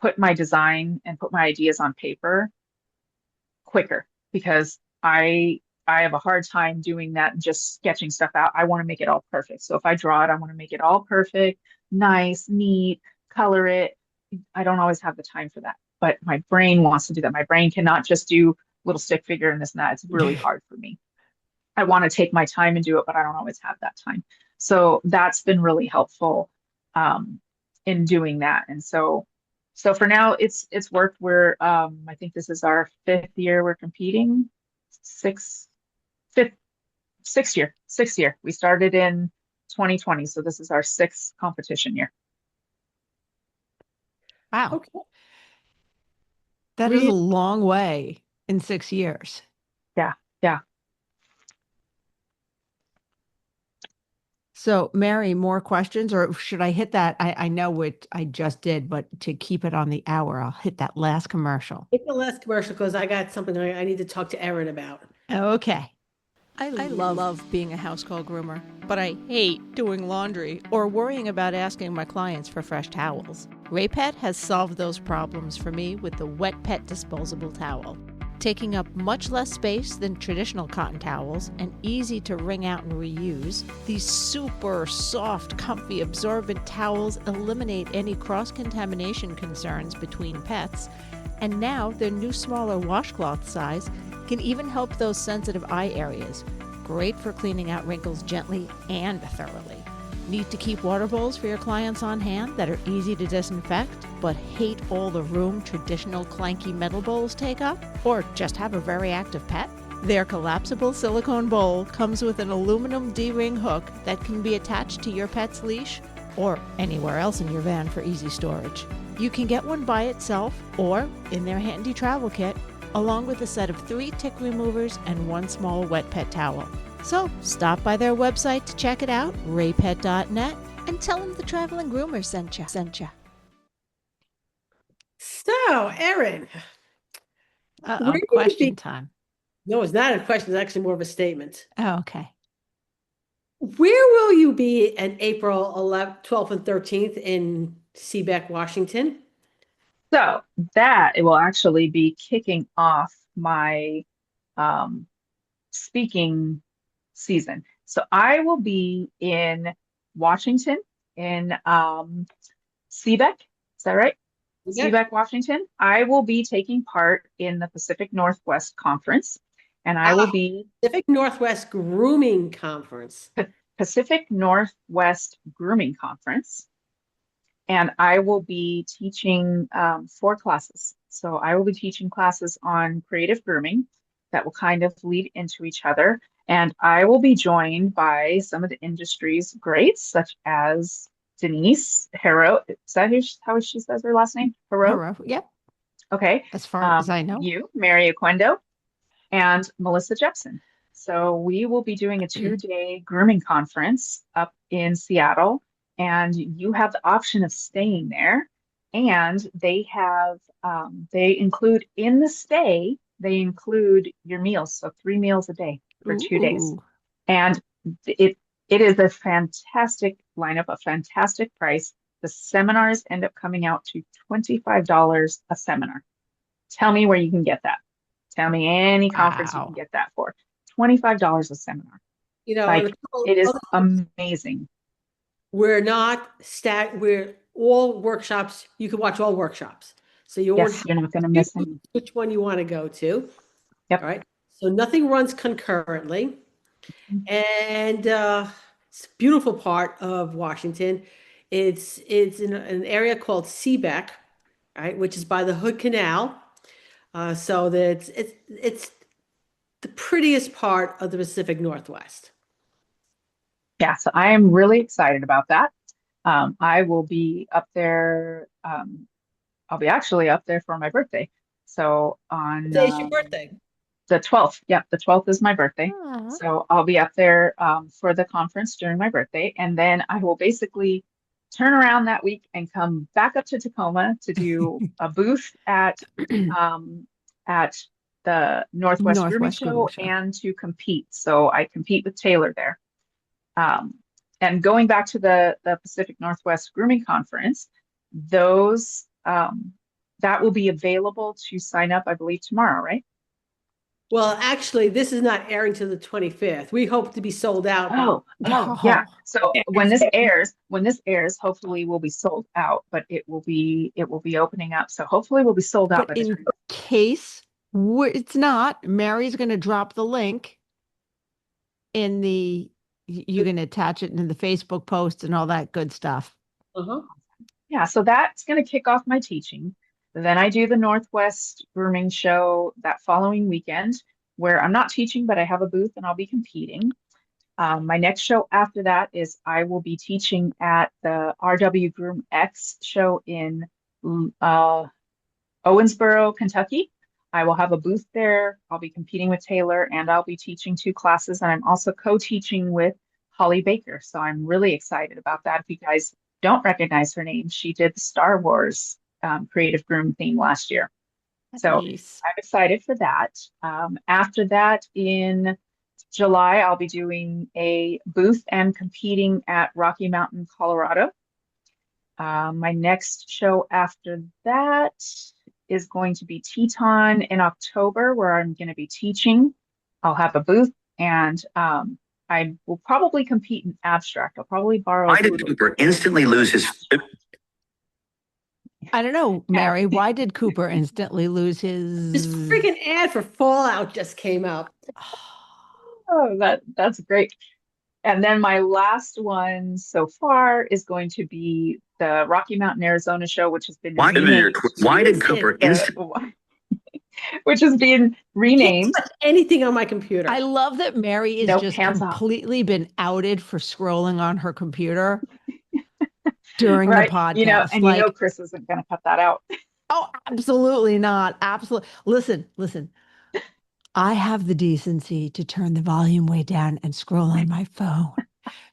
put my design and put my ideas on paper quicker because I have a hard time doing that and just sketching stuff out. I want to make it all perfect. So if I draw it, I want to make it all perfect, nice, neat, color it. I don't always have the time for that, but my brain wants to do that. My brain cannot just do little stick figure and this and that. It's really hard for me. I want to take my time and do it, but I don't always have that time. So that's been really helpful in doing that. And so for now it's worked. We're I think this is our fifth year we're competing. Sixth year. We started in 2020, so this is our sixth competition year. Wow. Okay. That is a long way in 6 years. Yeah. So, Mary, more questions, or should I hit that? I know what I just did, but to keep it on the hour, I'll hit that last commercial. Hit the last commercial because I got something I need to talk to Erin about. Okay. I love being a house call groomer, but I hate doing laundry or worrying about asking my clients for fresh towels. Raypet has solved those problems for me with the Wet Pet disposable towel. Taking up much less space than traditional cotton towels and easy to wring out and reuse, these super soft, comfy, absorbent towels eliminate any cross-contamination concerns between pets, and now their new smaller washcloth size can even help those sensitive eye areas. Great for cleaning out wrinkles gently and thoroughly. Need to keep water bowls for your clients on hand that are easy to disinfect, but hate all the room traditional clanky metal bowls take up? Or just have a very active pet? Their collapsible silicone bowl comes with an aluminum D-ring hook that can be attached to your pet's leash or anywhere else in your van for easy storage. You can get one by itself or in their handy travel kit, along with a set of 3 tick removers and 1 small wet pet towel. So stop by their website to check it out, raypet.net, and tell them the Traveling Groomers sent you. So, Erin, where will you Question be? time. No, it's not a question. It's actually more of a statement. Oh, okay. Where will you be in April 11th, 12th, and 13th in Seabeck, Washington? So that it will actually be kicking off my um, speaking season. So I will be in Washington in Seabeck. Is that right? Seabeck? Seabeck, Washington. I will be taking part in the Pacific Northwest Conference, and I will be Pacific Northwest Grooming Conference. Pacific Northwest Grooming Conference, and I will be teaching 4 classes. So I will be teaching classes on creative grooming that will kind of lead into each other. And I will be joined by some of the industry's greats, such as Denise Hero. Is that how she says her last name? Hero? Yep. Okay. As far as I know. You, Mary Oquendo, and Melissa Jepson. So we will be doing a 2-day grooming conference up in Seattle, and you have the option of staying there. And they have they include in the stay, they include your meals, so 3 meals a day for 2 days. Ooh. And it is a fantastic lineup, a fantastic price. The seminars end up coming out to $25 a seminar. Tell me where you can get that. Tell me any conference you can get that for. $25 a seminar. You know, Like, it is amazing. we're all workshops. You can watch all workshops. So you won't Yes, you're not going to miss any. which one you want to go to. Yep. All right. So nothing runs concurrently. And it's a beautiful part of Washington. It's in an area called Seabeck, right, which is by the Hood Canal. So that it's the prettiest part of the Pacific Northwest. Yeah, so I am really excited about that. I will be up there. I'll be actually up there for my birthday. So on Today's your birthday. the 12th. Yeah, the 12th is my birthday. Aw. So I'll be up there for the conference during my birthday. And then I will basically turn around that week and come back up to Tacoma to do a booth at the Northwest Grooming Northwest Grooming Show Show. and to compete. So I compete with Taylor there. And going back to the Pacific Northwest Grooming Conference, those that will be available to sign up, I believe, tomorrow, right? Well, actually, this is not airing till the 25th. We hope to be sold out. Oh, yeah. So when this airs, hopefully we'll be sold out, but it will be opening up. So hopefully we'll be sold out by But the in time. case it's not, Mary's going to drop the link in the, you can attach it in the Facebook post and all that good stuff. Uh-huh. Yeah, so that's going to kick off my teaching. Then I do the Northwest Grooming Show that following weekend, where I'm not teaching, but I have a booth and I'll be competing. My next show after that is I will be teaching at the RW Groom X show in Owensboro, Kentucky. I will have a booth there. I'll be competing with Taylor, and I'll be teaching 2 classes, and I'm also co-teaching with Holly Baker. So I'm really excited about that. If you guys don't recognize her name, she did the Star Wars creative groom theme last year. So Nice. I'm excited for that. After that, in July, I'll be doing a booth and competing at Rocky Mountain, Colorado. My next show after that is going to be Teton in October, where I'm going to be teaching. I'll have a booth, and I will probably compete in abstract. I'll probably borrow. Why did Cooper instantly lose his? I don't know, Mary, why did Cooper instantly lose his? This freaking ad for Fallout just came out. Oh, that's great. And then my last one so far is going to be the Rocky Mountain, Arizona show, which has been Why renamed. did Cooper instantly? Which has been renamed. Can't touch anything on my computer. I love that Mary is Nope, just hands off. completely been outed for scrolling on her computer during Right. the podcast. And Chris isn't going to cut that out. Oh, absolutely not. Absolutely. Listen. I have the decency to turn the volume way down and scroll on my phone.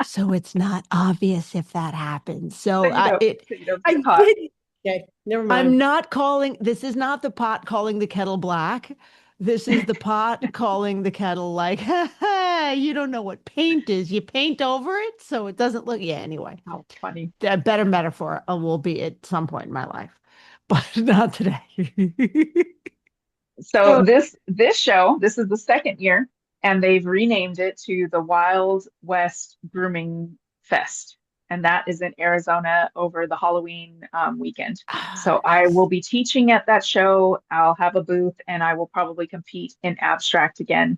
So it's not obvious if that happens. So So you don't I get caught. Okay, never I'm mind. not calling, this is not the pot calling the kettle black. This is the pot calling the kettle like, you don't know what paint is. You paint over it so it doesn't look, yeah, anyway. How funny. A better metaphor will be at some point in my life, but not today. So So, this show, this is the second year, and they've renamed it to the Wild West Grooming Fest, and that is in Arizona over the Halloween weekend. Ah, So I nice. will be teaching at that show. I'll have a booth, and I will probably compete in abstract again,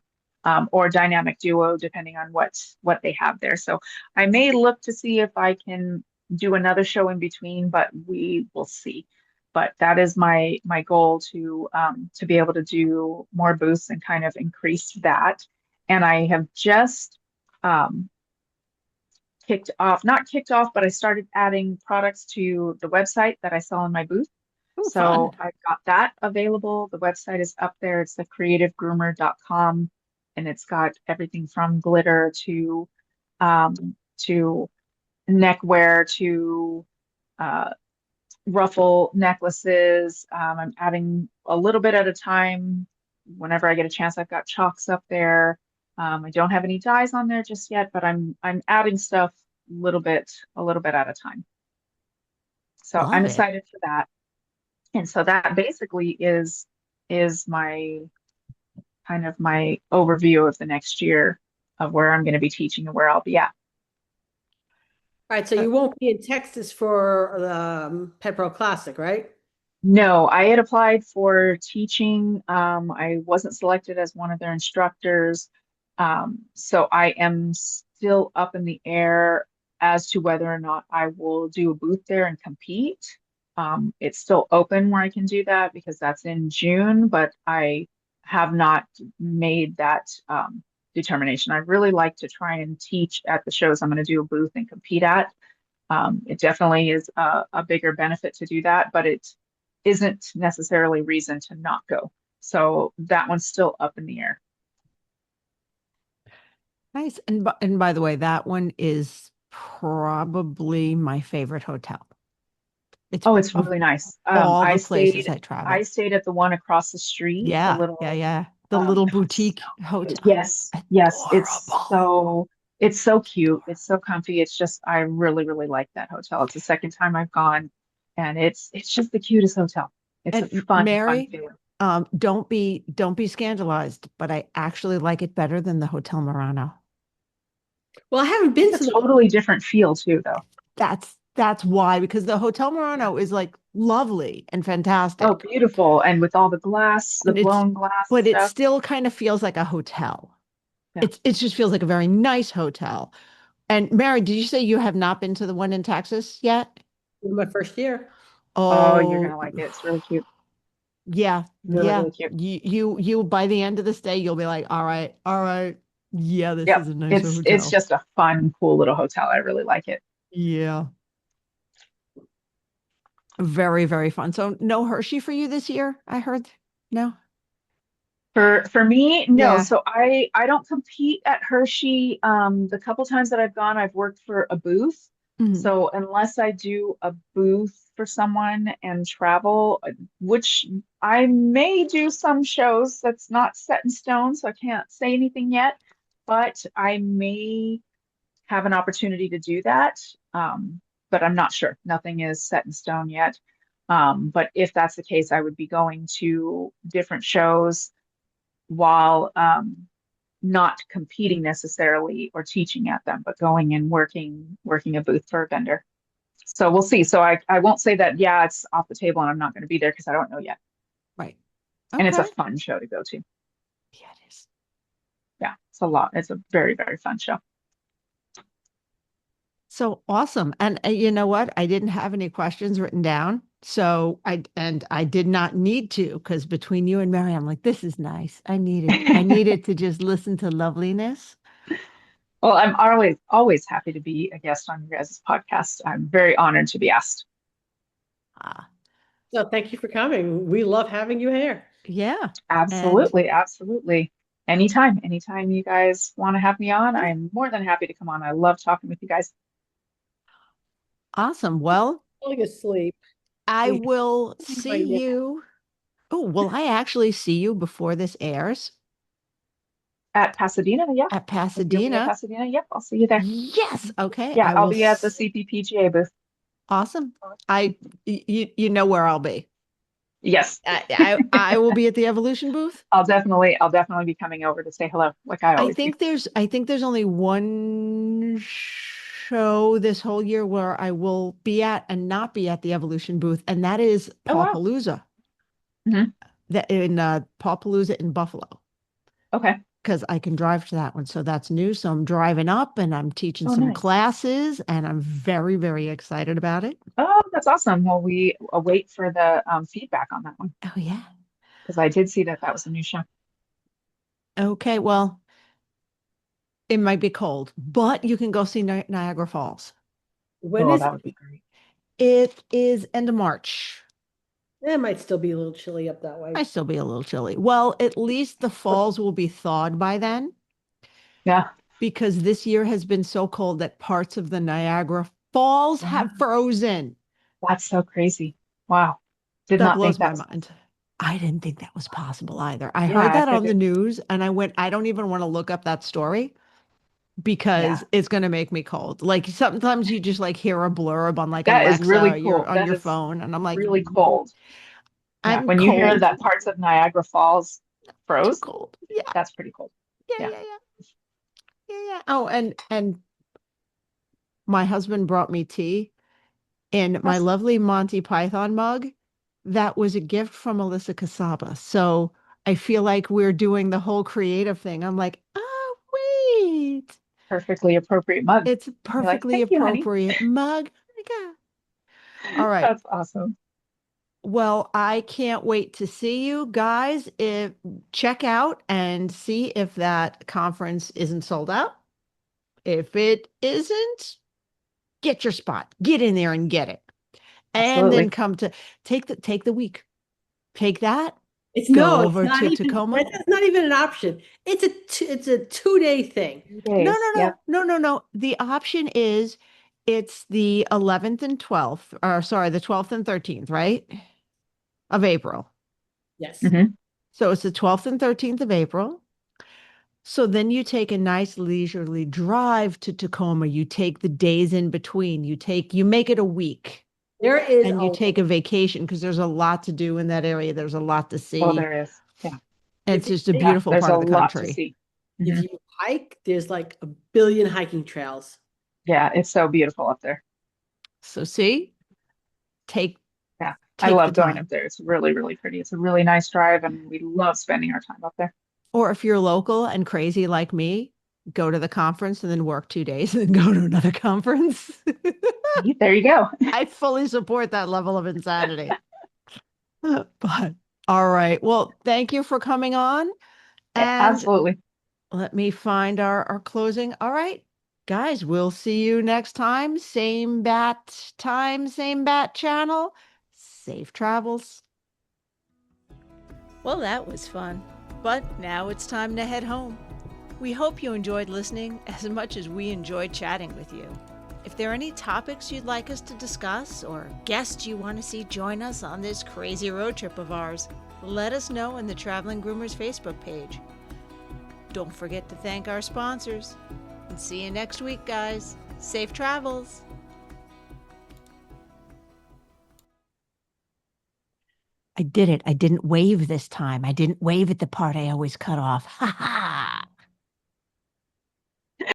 or dynamic duo, depending on what they have there. So I may look to see if I can do another show in between, but we will see. But that is my goal to be able to do more booths and kind of increase that. And I have just um, kicked off, not kicked off, but I started adding products to the website that I sell in my booth. Oh, fun. So I've got that available. The website is up there. It's the creativegroomer.com, and it's got everything from glitter to neckwear to uh, ruffle necklaces. I'm adding a little bit at a time. Whenever I get a chance, I've got chalks up there. I don't have any dyes on there just yet, but I'm adding stuff a little bit at a time. So I'm Love it. excited for that. And so that basically is my kind of my overview of the next year of where I'm going to be teaching and where I'll be at. all right, so Uh, you won't be in Texas for the Pet Pro Classic, right? No, I had applied for teaching. I wasn't selected as one of their instructors. So I am still up in the air as to whether or not I will do a booth there and compete. It's still open where I can do that because that's in June, but I have not made that determination. I really like to try and teach at the shows I'm going to do a booth and compete at. It definitely is a bigger benefit to do that, but it isn't necessarily reason to not go. So that one's still up in the air. Nice. And by the way, that one is probably my favorite hotel. It's Oh, it's of really nice. all the places I I travel. stayed at the one across the street, the Yeah, yeah, little yeah. The little oh, it's boutique so cute. hotel. Yes, yes, Adorable. it's so cute. It's so comfy. It's just I really, really like that hotel. It's the second time I've gone, and it's just the cutest hotel. It's a And fun Mary, feeling. don't be scandalized, but I actually like it better than the Hotel Murano. Well, I haven't been It's to a the. totally different feel too, though. That's why, because the Hotel Yeah. Murano is like lovely and Oh, fantastic. beautiful. And with all the glass, the And it's blown glass but it stuff. still kind of feels like a hotel. Yeah. It just feels like a very nice hotel. And Mary, did you say you have not been to the one in Texas yet? My first year. Oh, you're Oh, gonna like it. It's really cute. yeah, Really, yeah. really cute. You by the end of this day, you'll be like, all right. Yeah, this Yep. is a nicer It's hotel. just a fun, cool little hotel. I really like it. Yeah. Very, very fun. So no Hershey for you this year, I heard. No? For me, no. Yeah. So I don't compete at Hershey. The couple times that I've gone, I've worked for a booth. Mhm. So unless I do a booth for someone and travel, which I may do some shows, that's not set in stone, so I can't say anything yet, but I may have an opportunity to do that. But I'm not sure. Nothing is set in stone yet. But if that's the case, I would be going to different shows while not competing necessarily or teaching at them, but going and working a booth for a vendor. So we'll see. So I won't say that, yeah, it's off the table and I'm not going to be there because I don't know yet. Right. And it's a Okay. fun show to go to. Yeah, it is. Yeah, it's a lot. It's a very, very fun show. So awesome. And you know what? I didn't have any questions written down. So I did not need to, because between you and Mary, I'm like, this is nice. I needed to just listen to loveliness. Well, I'm always happy to be a guest on your guys' podcast. I'm very honored to be asked. Ah, So thank you for coming. We love having you here. yeah. And Absolutely, absolutely. Anytime you guys want to have me on, I'm more than happy to come on. I love talking with you guys. awesome. Well, Falling asleep. I We- will Right see now. you. Oh, will I actually see you before this airs At Pasadena, yeah. at If you'll be at Pasadena? Pasadena, yep, I'll see you there. Yes. Okay. Yeah, I I'll will. be at the CPPGA booth. Awesome. You know where I'll be. Yes, I will be at the Evolution booth. I'll definitely be coming over to say hello, like I always do. I think there's only one show this whole year where I will be at and not be at the Evolution booth, and that is Oh wow. Pawpalooza. Mhm. That in Pawpalooza in Buffalo, Okay. because I can drive to that one. So that's new. So I'm driving up and I'm teaching Oh, some nice. classes, and I'm very, very excited about it. Oh, that's awesome. Well, we await for the feedback on that one Oh yeah. because I did see that that was a new show. Okay. Well, it might be cold, but you can go see Niagara Falls. When Oh, is that would be great. It is end of March. it? Might still be a little chilly up that way. Might still be a little chilly. Well, at least the falls will be thawed by then, Yeah. because this year has been so cold that parts of the Niagara Falls have Wow. frozen. That's so crazy. Wow. Did That not blows think my that was mind. I didn't think that was possible either. I Yeah, heard I that on the figured. news and I went, I don't even want to look up that story because Yeah. it's going to make me cold. Like sometimes you just like hear a blurb on like That is Alexa really or cool. on That your is phone, and I'm like, really cold. Yeah. I'm When you hear cold. that parts of Niagara Falls Too froze, cold. Yeah. that's pretty cold. Yeah, Yeah. yeah, yeah. Yeah, yeah. Oh, and my husband brought me tea in my That's lovely Monty Python mug. That was a gift from Alyssa Casaba. So I feel like we're doing the whole creative thing. I'm like, oh, wait. perfectly appropriate mug. It's a You're like, perfectly thank you, honey. appropriate mug. Oh my God. All right. That's awesome. Well, I can't wait to see you guys. If check out and see if that conference isn't sold out. If it isn't, get your spot. Get in there and get it. And then Absolutely. come to take the week. Take that. It's Go it's over not to even Tacoma. that's not even an option. It's a 2-day thing. 2 days. Yep. No. The option is it's the 11th and 12th, or sorry, the 12th and 13th, right? Of April. Yes. Mhm. So it's the 12th and 13th of April. So then you take a nice leisurely drive to Tacoma. You take the days in between. You make it a week. There is And you take a vacation because there's a lot to do in that area. There's a lot to see. Oh, there is. Yeah. And it's just a Yeah, beautiful There's part a of the lot to country. see. if Mhm. you hike, there's like a billion hiking trails. Yeah, it's so beautiful up there. So see, take Yeah. I take the love going time. up there. It's really, really pretty. It's a really nice drive, and we love spending our time up there. Or if you're local and crazy like me, go to the conference and then work 2 days and then go to another conference. See, there you go. I fully support that level of insanity. But all right. Well, thank you for coming on. And Absolutely. let me find our closing. All right, guys, we'll see you next time. Same bat time, same bat channel. Safe travels. Well, that was fun. But now it's time to head home. We hope you enjoyed listening as much as we enjoyed chatting with you. If there are any topics you'd like us to discuss or guests you want to see join us on this crazy road trip of ours, let us know in the Traveling Groomers Facebook page. Don't forget to thank our sponsors. And see you next week, guys. Safe travels. I did it. I didn't wave this time. I didn't wave at the part I always cut off. Ha ha.